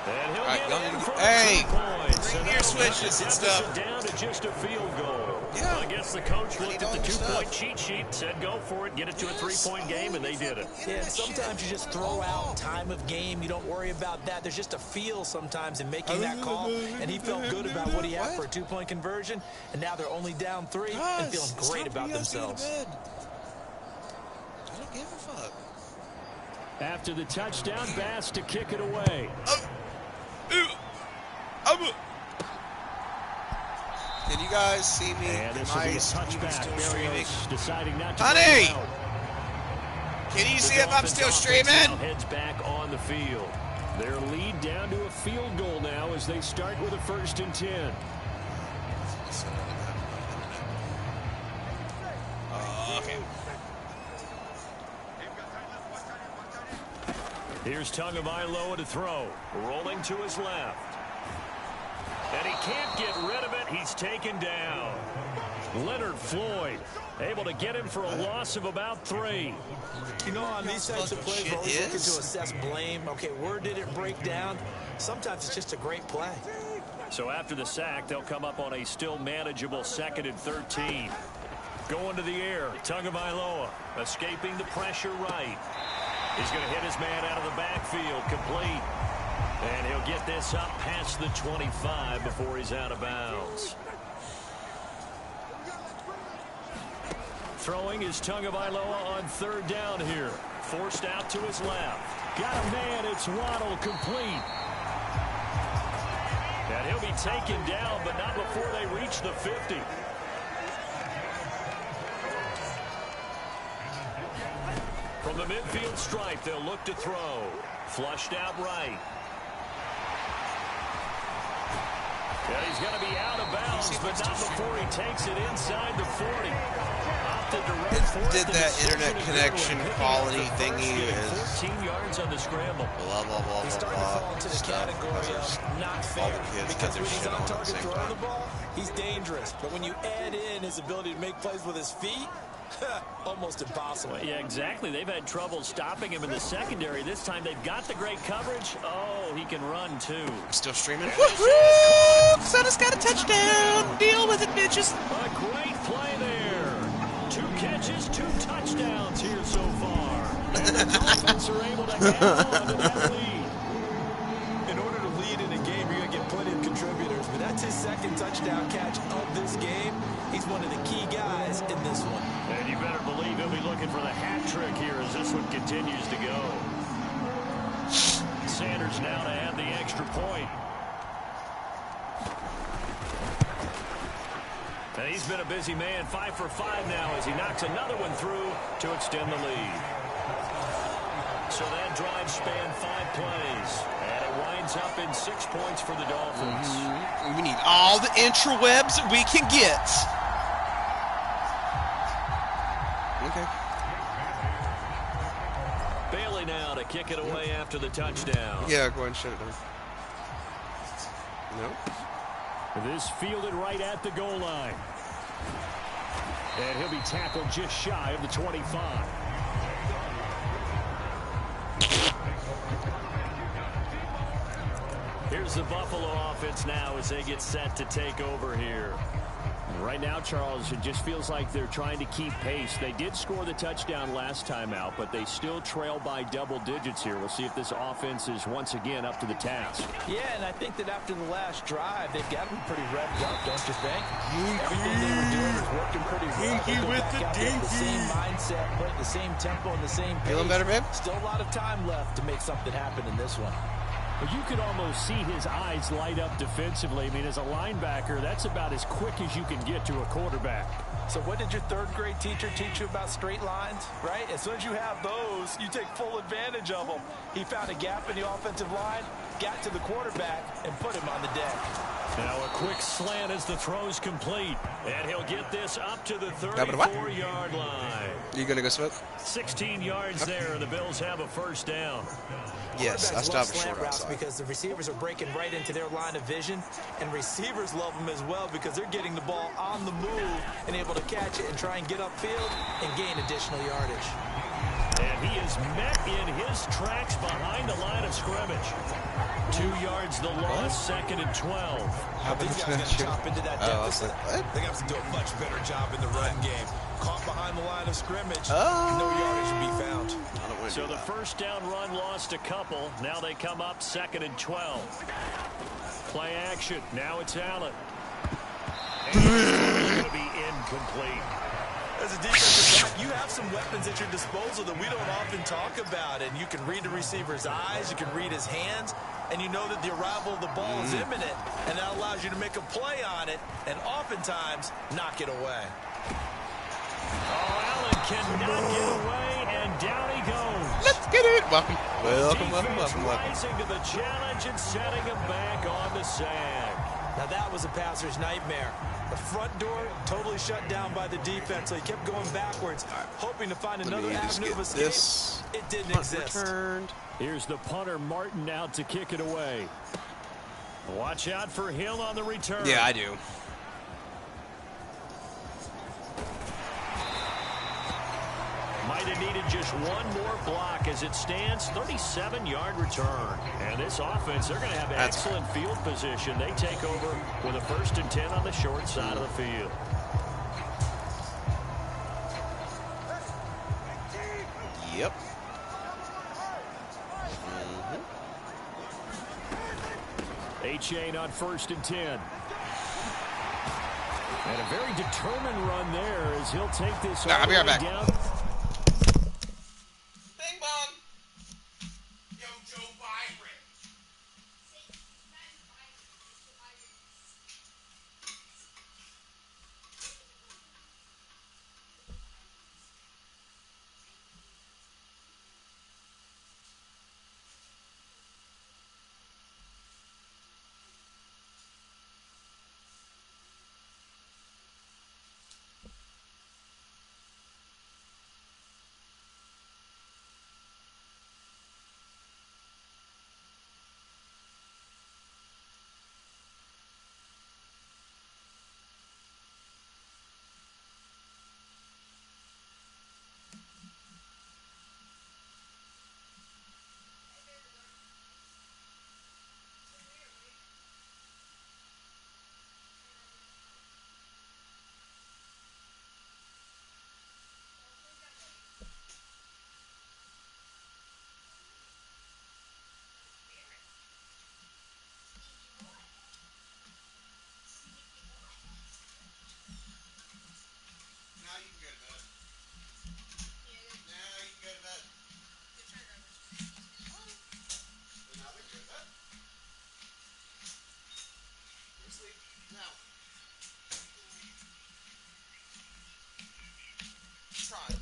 And he'll get in for 2 points. Bring your switches and stuff. Down to just a field goal. Yeah. Well, I guess the coach looked at the 2-point cheat sheet, said go for it, get it to a 3-point game, and they did it. Yeah, sometimes you just throw out time of game. You don't worry about that. There's just a feel sometimes in making that call, and he felt good about what he had for a 2-point conversion, and now they're only down 3 and feeling great about themselves. I don't give a fuck. After the touchdown, Bass to kick it away. Can you guys see me? And this will be a touchback. Streaming? Deciding not to Honey! go out. Can you see if I'm still streaming? Heads back on the field. Their lead down to a field goal now as they start with a 1st and 10. Okay. Here's Tagovailoa to throw. Rolling to his left. And he can't get rid of it. He's taken down. Leonard Floyd able to get him for a loss of about 3. You know, on these types of plays, we're always looking to assess blame. Okay, where did it break down? Sometimes it's just a great play. So after the sack, they'll come up on a still manageable 2nd and 13. Going to the air, Tagovailoa escaping the pressure right. He's going to hit his man out of the backfield, complete. And he'll get this up past the 25 before he's out of bounds. Throwing is Tagovailoa on 3rd down here. Forced out to his left. Got a man, it's Waddle, complete. And he'll be taken down, but not before they reach the 50. From the midfield stripe, they'll look to throw. Flushed out right. Yeah, he's going to be out of bounds, but not before he takes it inside the 40. Did that internet connection quality thingy is 14 yards on the scramble. Blah, blah, blah, He's starting to fall into the category of not fair. Because when he's on target throwing the ball, he's dangerous. But when you add in his ability to make plays with his feet, almost impossible. Well, yeah, exactly. They've had trouble stopping him in the secondary. This time they've got the great coverage. Oh, he can run, too. I'm still streaming. Woohoo! Sonny's got a touchdown. Deal with it, bitches. A great play there. 2 catches, 2 touchdowns here so far. And the Dolphins are able to hang on to that lead. In order to lead in a game, you're going to get plenty of contributors. But that's his 2nd touchdown catch of this game. He's one of the key guys in this one. And you better believe he'll be looking for the hat trick here as this one continues to go. Sanders now to add the extra point. And he's been a busy man, 5 for 5 now as he knocks another one through to extend the lead. So that drive spanned 5 plays, and it winds up in 6 points for the Dolphins. We need all the intrawebs that we can get. Okay. Bailey now to kick it away after the touchdown. Yeah, go ahead and shut it down. No. This fielded right at the goal line. And he'll be tackled just shy of the 25. Here's the Buffalo offense now as they get set to take over here. Right now, Charles, it just feels like they're trying to keep pace. They did score the touchdown last time out, but they still trail by double digits here. We'll see if this offense is once again up to the task. Yeah, and I think that after the last drive, they've got to be pretty revved up, don't you think? Everything they were doing was working pretty well. Dinky with the dinky. The same mindset, playing the same tempo and the same pace. Feeling better, babe? Still a lot of time left to make something happen in this one. You could almost see his eyes light up defensively. I mean, as a linebacker, that's about as quick as you can get to a quarterback. So what did your third-grade teacher teach you about straight lines, right? As soon as you have those, you take full advantage of them. He found a gap in the offensive line, got to the quarterback, and put him on the deck. Now a quick slant as the throw's complete. And he'll get this up to the 34-yard line. You going to go smoke? 16 yards there, and the Bills have a first down. Yes, I stopped short routes outside. because the receivers are breaking right into their line of vision, and receivers love them as well because they're getting the ball on the move and able to catch it and try and get upfield and gain additional yardage. And he is met in his tracks behind the line of scrimmage. 2 yards the loss, 2nd and 12. How these guys going to chop into that deficit? They have to do a much better job in the run game. Caught behind the line of scrimmage, no yardage to be found. So the first down run lost a couple. Now they come up 2nd and 12. Play action. Now it's Allen. And it's going to be incomplete. As a defensive back, you have some weapons at your disposal that we don't often talk about. And you can read the receiver's eyes, you can read his hands, and you know that the arrival of the ball is imminent. And that allows you to make a play on it and oftentimes knock it away. Oh, Allen cannot get away, and down he goes. Let's get it. Welcome. Defense rising to the challenge and setting him back on the sag. Now that was a passer's nightmare. The front door totally shut down by the defense, so he kept going backwards, hoping to find another avenue of escape. It didn't exist. Returned. Here's the punter, Martin, out to kick it away. Watch out for Hill on the return. Yeah, I do. Might have needed just one more block as it stands, 37-yard return. And this offense, they're going to have excellent field position. They take over with a 1st and 10 on the short side of the field. Yep. A-Chain on 1st and 10. And a very determined run there as he'll take this I'll be right back. down.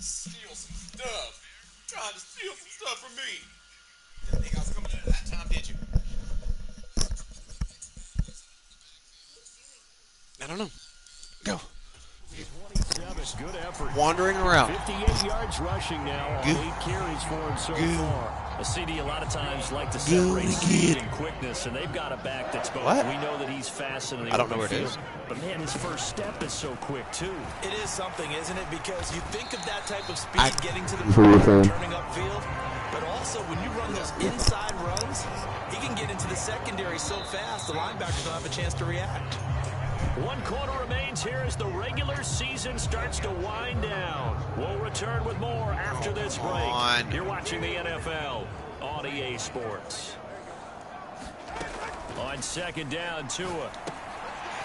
steal some stuff. Trying to steal some stuff from me. Didn't think I was coming in at that time, did you? I don't know. Go. 27, good effort. Wandering around. 58 yards rushing now on 8 carries for him so far. A CD a lot of times like to separate speed and quickness, and they've got a back that's both. What? We know that he's fast in the I don't know open where it field, is. but man, his first step is so quick too. It is something, isn't it? Because you think of that type of speed getting to the perimeter, turning upfield, but also when you run those inside runs, he can get into the secondary so fast the linebackers don't have a chance to react. 1 quarter remains here as the regular season starts to wind down. We'll return with more after this break. You're watching the NFL on EA Sports. On second down, Tua.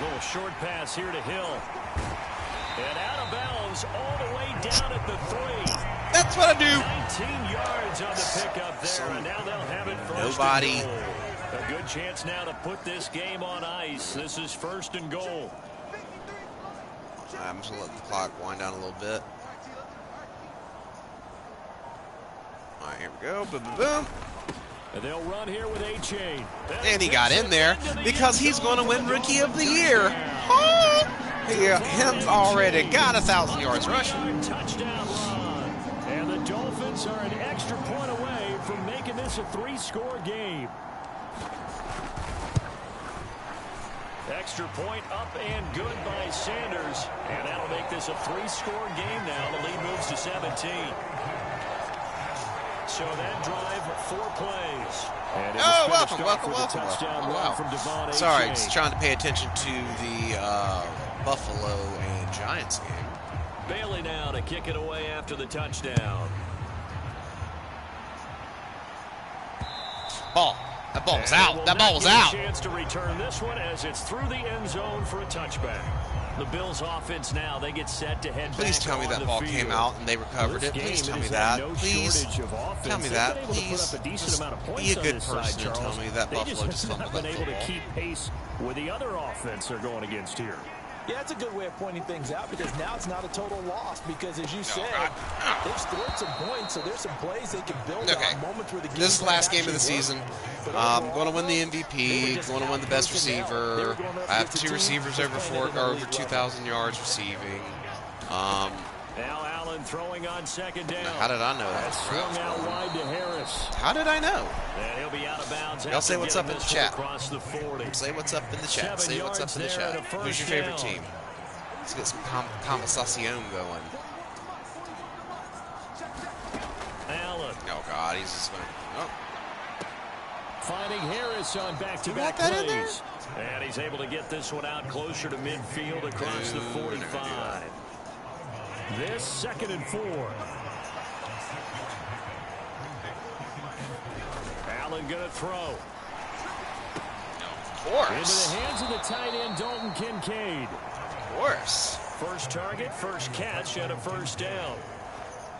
Little short pass here to Hill. And out of bounds all the way down at the 3. That's what I do. 19 yards on the pickup there, and now they'll have it first Nobody. and goal. A good chance now to put this game on ice. This is first and goal. I'm just going to let the clock wind down a little bit. All right, here we go. Boom, boom, boom. And they'll run here with A-Chain. And he got in there because he's going to win Rookie of the Year. Huh? Him's already got 1,000 yards rushing. Touchdown run. And the Dolphins are an extra point away from making this a 3-score game. Extra point up and good by Sanders. And that'll make this a 3-score game now. The lead moves to 17. So that drive, 4 plays. And welcome. Touchdown run from Devon A. Sorry, Chain. just trying to pay attention to the Buffalo and Giants game. Bailey now to kick it away after the touchdown. Ball. That ball was out. That ball was out. Chance to return this one as it's through the end zone for a touchback. The Bills offense now, they get set to head Please back tell me on that the ball field. came out and they recovered it. Please tell me that. Please tell me that. Please just be a good person and tell me that Buffalo just fumbled been that able to football. keep pace with the other offense they're going against here. Yeah, it's a good way of pointing things out because now it's not a total loss because, as you said, God. they've scored some points, so there's some plays they can build on, moments where the game This is the last game of the actually season. works. I'm going to win the MVP. Going to win the best receiver. I have 2 receivers over 2,000 yards receiving. Now Allen throwing on second down. How did I know that? Swung out wide to Harris. How did I know? And he'll be out of bounds. Y'all say what's up in the chat. Across the 40. Say what's up in the chat. 7 Say what's up in the yards there chat. and a Who's your first favorite down. team? Let's get some conversation going. Allen. Oh, God. He's just going to... Oh. Finding Harris on back-to-back You got that in there? plays. And he's able to get this one out closer to midfield across the 45. This 2nd and 4. Allen going to throw. Of Into course. the hands of the tight end, Dalton Kincaid. Of course. First target, first catch, and a first down.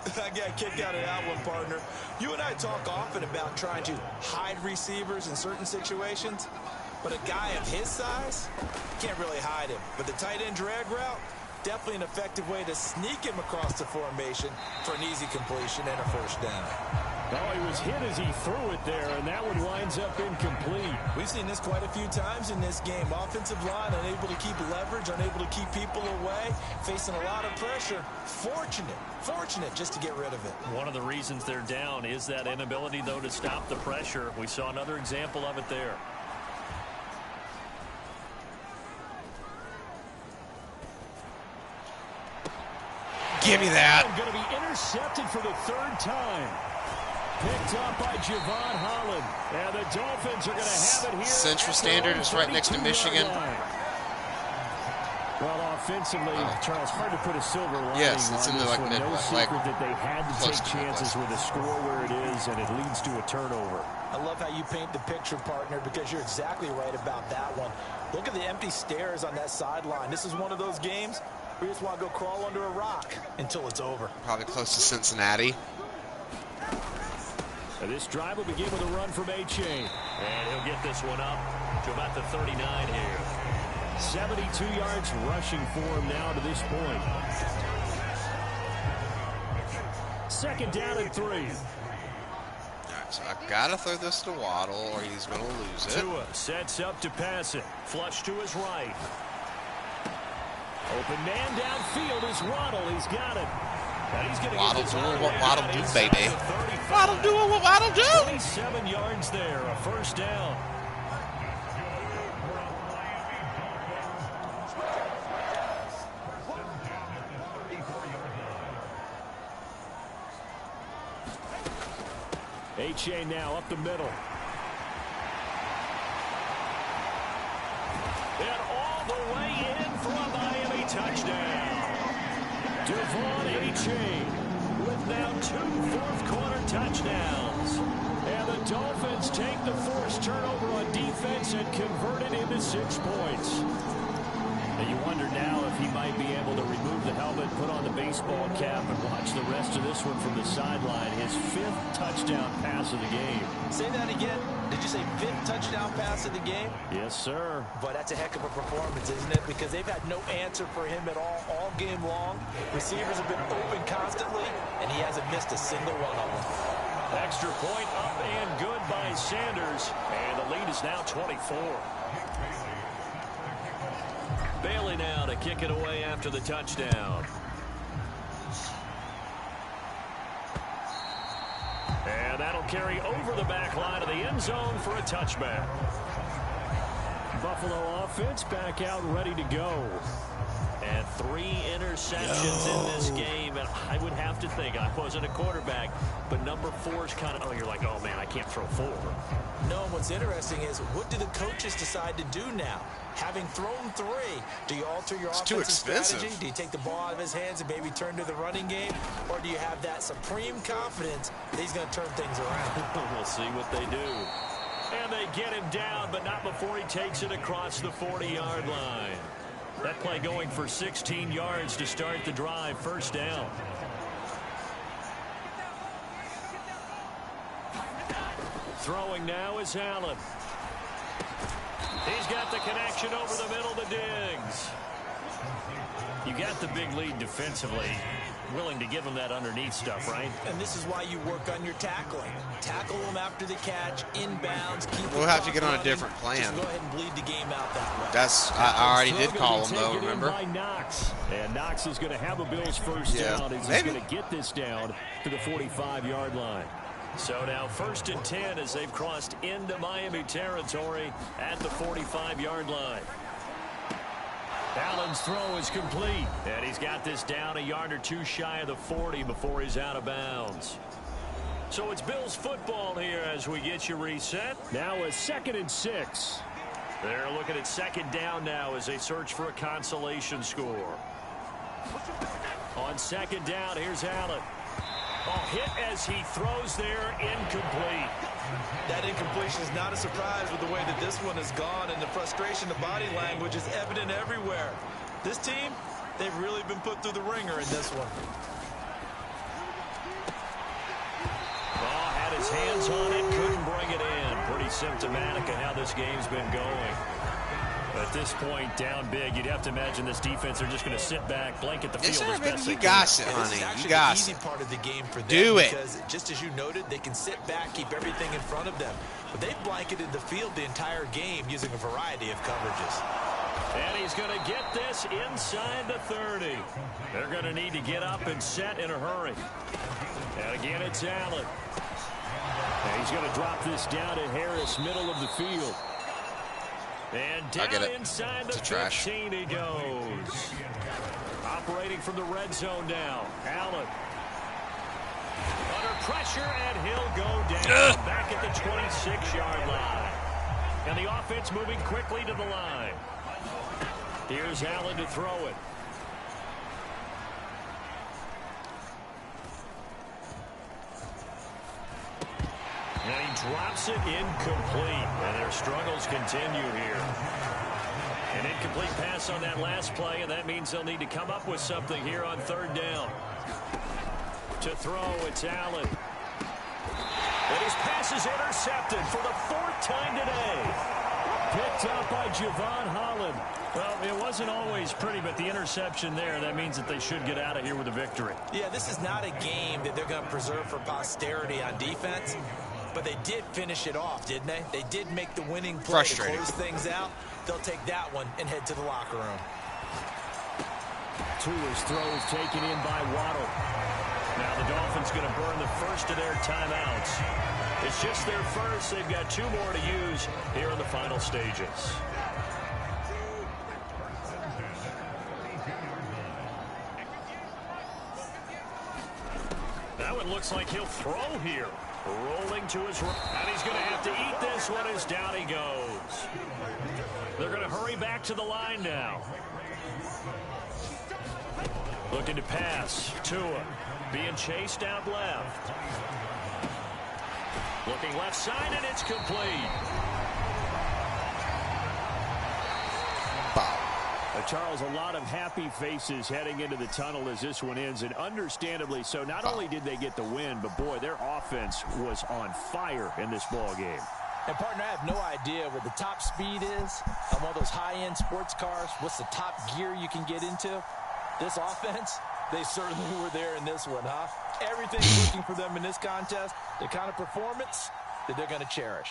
I got a kick out of that one, partner. You and I talk often about trying to hide receivers in certain situations, but a guy of his size, can't really hide him. But the tight end drag route, definitely an effective way to sneak him across the formation for an easy completion and a first down. Oh, he was hit as he threw it there, and that one winds up incomplete. We've seen this quite a few times in this game. Offensive line unable to keep leverage, unable to keep people away, facing a lot of pressure. Fortunate just to get rid of it. One of the reasons they're down is that inability, though, to stop the pressure. We saw another example of it there. Give me that. Going to be intercepted for the 3rd time. Picked up by Javon Holland. And the Dolphins are going to have it here. Central Standard is right next to Michigan. Well, offensively, Charles, hard to put a silver lining Yes, it's on in the, this like, one. mid- No like, secret that they had to close take to chances Midwest. with a score where it is, and it leads to a turnover. I love how you paint the picture, partner, because you're exactly right about that one. Look at the empty stares on that sideline. This is one of those games where you just want to go crawl under a rock until it's over. Probably close to Cincinnati. And this drive will begin with a run from A-Chain. And he'll get this one up to about the 39 here. 72 yards rushing for him now to this point. second down and 3. All right, so I gotta throw this to Waddle, or he's gonna lose it. Tua sets up to pass it. Flush to his right. Open man downfield is Waddle. He's got it. And he's going Waddle to doing what Waddle do, baby. Waddle doing what Waddle do. 27 yards there, a first down. H.A. now up the middle. And all the way in for a Miami touchdown. Devon H.A. with now 2 fourth-quarter touchdowns. And the Dolphins take the forced turnover on defense and convert it into 6 points. And you wonder now if he might be able to remove the helmet, put on the baseball cap, and watch the rest of this one from the sideline. His 5th touchdown pass of the game. Say that again. Did you say 5th touchdown pass of the game? Yes, sir. But that's a heck of a performance, isn't it? Because they've had no answer for him at all game long. Receivers have been open constantly, and he hasn't missed a single one of them. Extra point up and good by Sanders. And the lead is now 24. Bailey now to kick it away after the touchdown. And that'll carry over the back line of the end zone for a touchback. Buffalo offense back out ready to go. And 3 interceptions in this game. And I would have to think, I wasn't a quarterback, but number 4 is kind of, you're like, oh man, I can't throw 4. No, what's interesting is, what do the coaches decide to do now? Having thrown 3, do you alter your offensive strategy? Do you take the ball out of his hands and maybe turn to the running game? Or do you have that supreme confidence that he's going to turn things around? We'll see what they do. And they get him down, but not before he takes it across the 40-yard line. That play going for 16 yards to start the drive. First down. Throwing now is Allen. He's got the connection over the middle to Diggs. You got the big lead defensively. Willing to give him that underneath stuff, right? And this is why you work on your tackling. Tackle them after the catch, inbounds. We'll have to get on a different plan. Just go ahead and bleed the game out that way. I already did call him, though, remember? By Knox. And Knox is going to have a Bills first down. He's going to get this down to the 45-yard line. So now 1st and 10 as they've crossed into Miami territory at the 45-yard line. Allen's throw is complete. And he's got this down a yard or 2 shy of the 40 before he's out of bounds. So it's Bills football here as we get you reset. Now a 2nd and 6. They're looking at 2nd down now as they search for a consolation score. On 2nd down, here's Allen. Hit as he throws there, incomplete. That incompletion is not a surprise with the way that this one has gone, and the frustration, the body language is evident everywhere. This team, they've really been put through the ringer in this one. Had his hands on it, couldn't bring it in. Pretty symptomatic of how this game's been going. At this point, down big, you'd have to imagine this defense are just going to sit back, blanket the field as best they can. You got it, honey. You got it. This is actually the easy part of the game for them. Do it. Because just as you noted, they can sit back, keep everything in front of them. But they've blanketed the field the entire game using a variety of coverages. And he's going to get this inside the 30. They're going to need to get up and set in a hurry. And again, it's Allen. And he's going to drop this down to Harris, middle of the field. And down inside the 15 he goes. Operating from the red zone now. Allen. Under pressure, and he'll go down. Back at the 26-yard line. And the offense moving quickly to the line. Here's Allen to throw it. And he drops it incomplete. And their struggles continue here. An incomplete pass on that last play, and that means they'll need to come up with something here on 3rd down. To throw, it's Allen. And his pass is intercepted for the 4th time today. picked up by Javon Holland. Well, it wasn't always pretty, but the interception there, that means that they should get out of here with a victory. Yeah, this is not a game that they're going to preserve for posterity on defense, but they did finish it off, didn't they? They did make the winning play to close things out. They'll take that one and head to the locker room. Tua's throw is taken in by Waddle. Now the Dolphins going to burn the first of their timeouts. It's just their first. They've got 2 more to use here in the final stages. That one looks like he'll throw here. Rolling to his right. And he's going to have to eat this one as down he goes. They're going to hurry back to the line now. Looking to pass. Tua being chased out left. Looking left side, and it's complete. Charles, a lot of happy faces heading into the tunnel as this one ends, and understandably so. Not only did they get the win, but boy, their offense was on fire in this ball game. And, partner, I have no idea what the top speed is on one of those high-end sports cars. What's the top gear you can get into? This offense, they certainly were there in this one, huh? Everything's working for them in this contest, the kind of performance that they're going to cherish.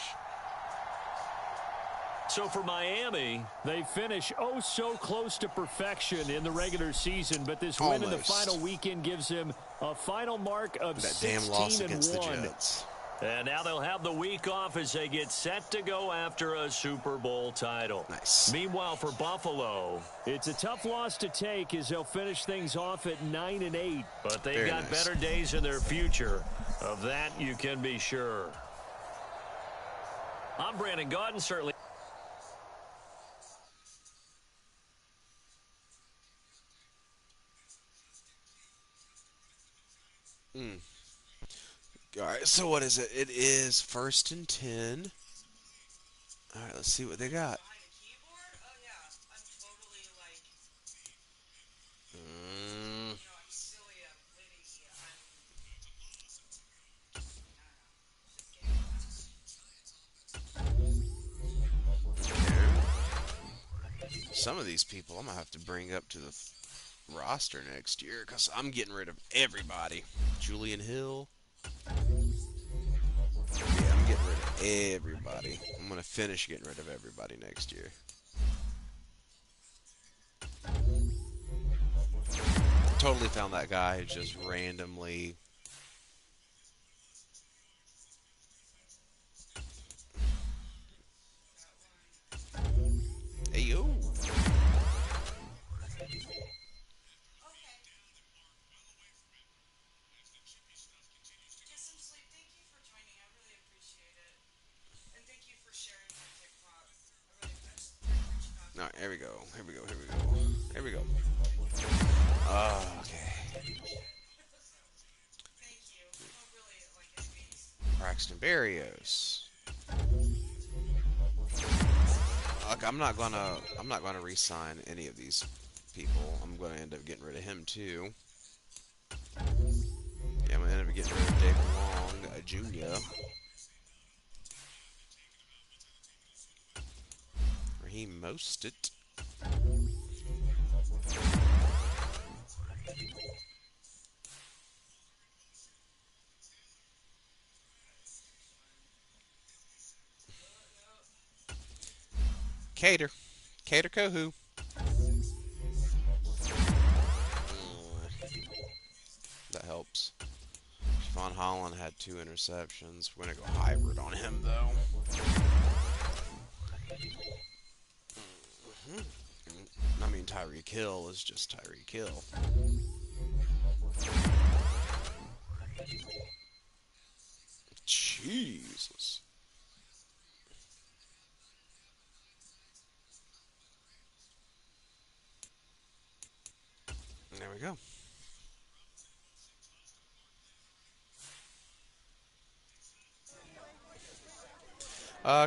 So for Miami, they finish oh so close to perfection in the regular season, but this win in the final weekend gives them a final mark of 16-1. And now they'll have the week off as they get set to go after a Super Bowl title. Nice. Meanwhile, for Buffalo, it's a tough loss to take as they'll finish things off at 9-8. But they've got better days in their future. Of that, you can be sure. I'm Brandon Gaudin, certainly. All right, so what is it? It is 1st and 10. All right, let's see what they got. Some of these people I'm going to have to bring up to the roster next year because I'm getting rid of everybody. Julian Hill. Yeah, I'm getting rid of everybody. I'm going to finish getting rid of everybody next year. Totally found that guy who just randomly... Hey, yo. All right, here we go. Here we go. Here we go. Here we go. Okay. Braxton Berrios. Look, I'm not gonna re-sign any of these people. I'm gonna end up getting rid of him too. Yeah, I'm gonna end up getting rid of David Long, Jr. Raheem Mostert. Cater Kohu. That helps. Javon Holland had 2 interceptions. We're going to go hybrid on him, though. I mean, Tyreek Hill is just Tyreek Hill. Jesus. There we go.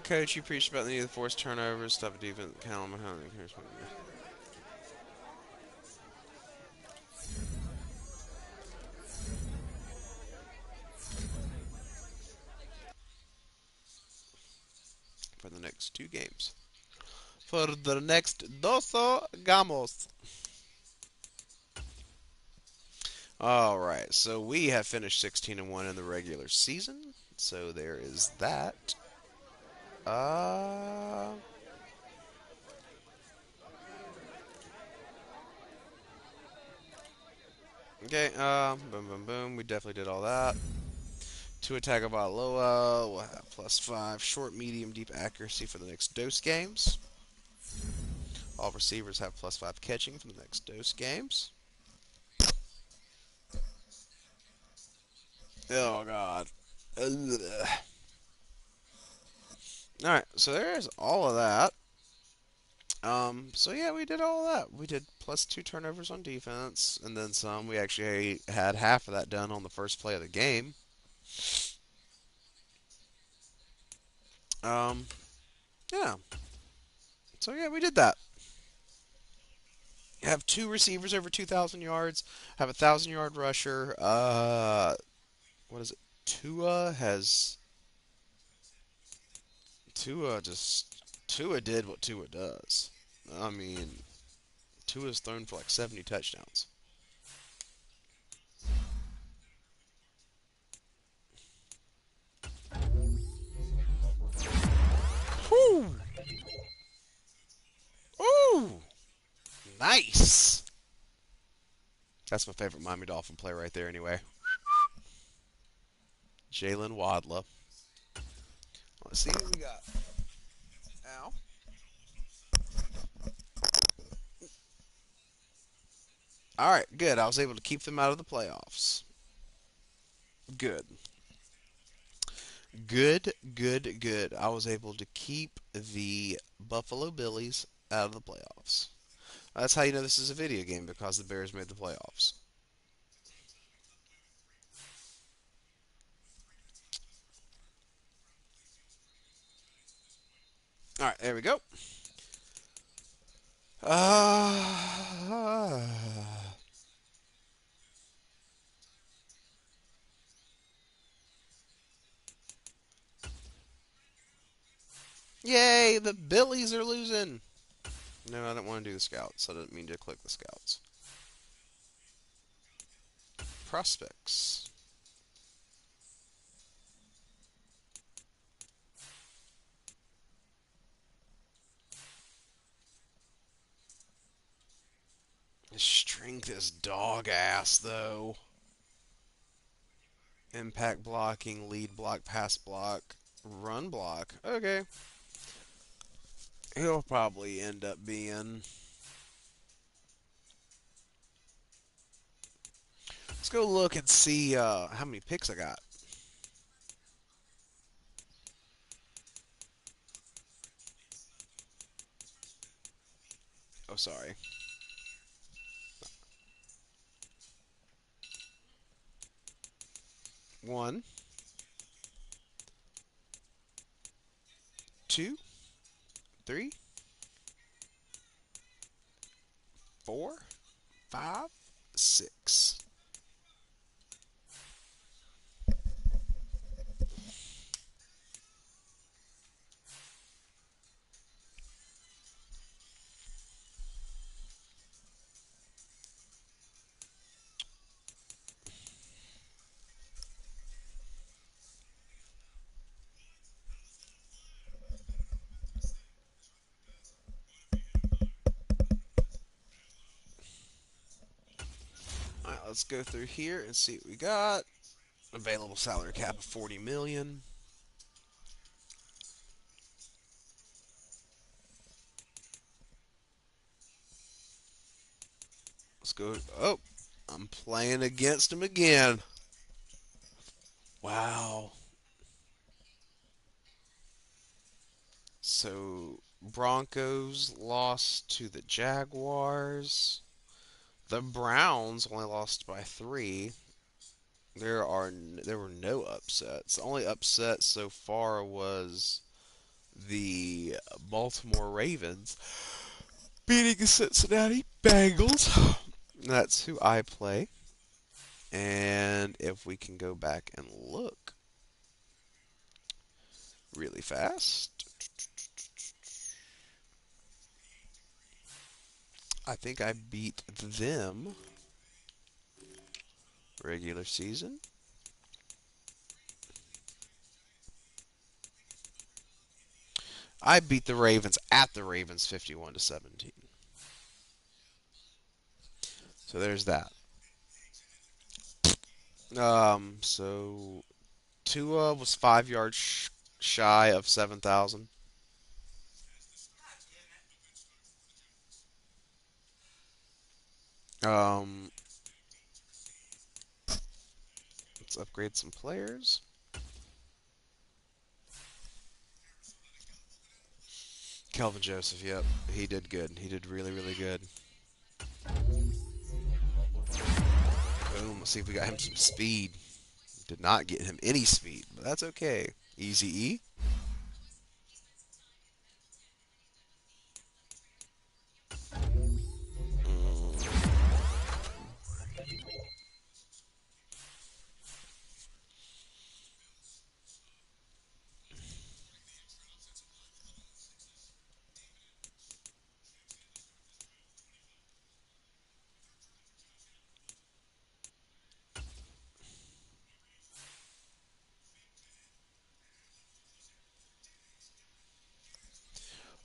Coach, you preached about the need to force turnovers, stop defense, count them. For the next 2 games. for the next doso gamos. All right, so we have finished 16-1 in the regular season. So there is that. Uh, okay. Boom, boom, boom. We definitely did all that. Two attack of Aloha. We'll have +5 short, medium, deep accuracy for the next dose games. All receivers have +5 catching for the next dose games. Oh God. Ugh. All right, so there's all of that. So yeah, we did all of that. We did +2 turnovers on defense, and then some. We actually had half of that done on the first play of the game. Um, yeah. So yeah, we did that. Have two receivers over 2,000 yards. Have a 1,000-yard rusher. What is it? Tua has Tua did what Tua does. I mean, Tua's thrown for like 70 touchdowns. Whew. Ooh, nice. That's my favorite Miami Dolphin play right there. Anyway, Jalen Wadla. Let's see what we got. Ow. All right, good. I was able to keep them out of the playoffs. Good. Good, good, good. I was able to keep the Buffalo Billies out of the playoffs. That's how you know this is a video game because the Bears made the playoffs. All right, there we go. Uh, Yay, the Billies are losing. No, I don't want to do the scouts. I didn't mean to click the scouts. Prospects. His strength is dog ass, though. Impact blocking, lead block, pass block, run block. Okay. He'll probably end up being. Let's go look and see how many picks I got. Oh, sorry. 1, 2, 3, 4, 5, 6. All right, let's go through here and see what we got. Available salary cap of 40 million. Let's go. Oh, I'm playing against him again. Wow. So Broncos lost to the Jaguars. The Browns only lost by 3. There were no upsets. The only upset so far was the Baltimore Ravens beating the Cincinnati Bengals. That's who I play. And if we can go back and look really fast. I think I beat them regular season. I beat the Ravens at the Ravens 51-17. So there's that. So Tua was 5 yards shy of 7,000. Um, let's upgrade some players. Kelvin Joseph, yep, he did good. He did really, really good. Boom. Let's see if we got him some speed. Did not get him any speed, but that's okay. Easy E.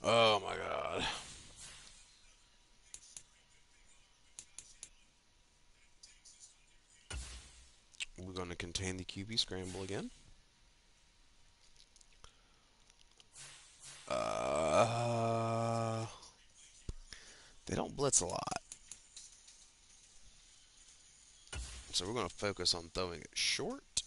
Oh my God. We're going to contain the QB scramble again. Uh, they don't blitz a lot, so we're going to focus on throwing it short.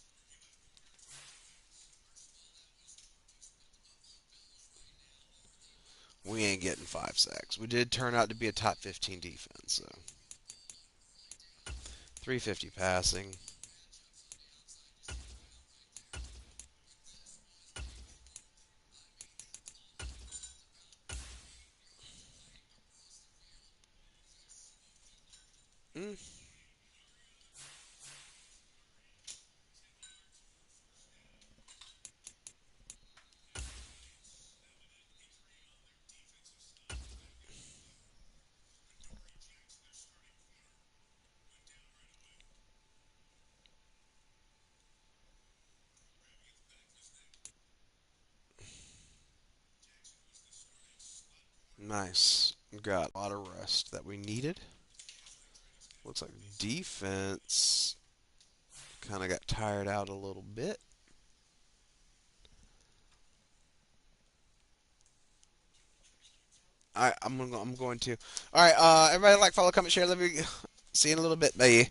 We ain't getting 5 sacks. We did turn out to be a top 15 defense, so 350 passing. Mm. Nice. We got a lot of rest that we needed. Looks like defense kind of got tired out a little bit. All right, I'm going to. All right, everybody like, follow, comment, share. Let me see you in a little bit. Bye.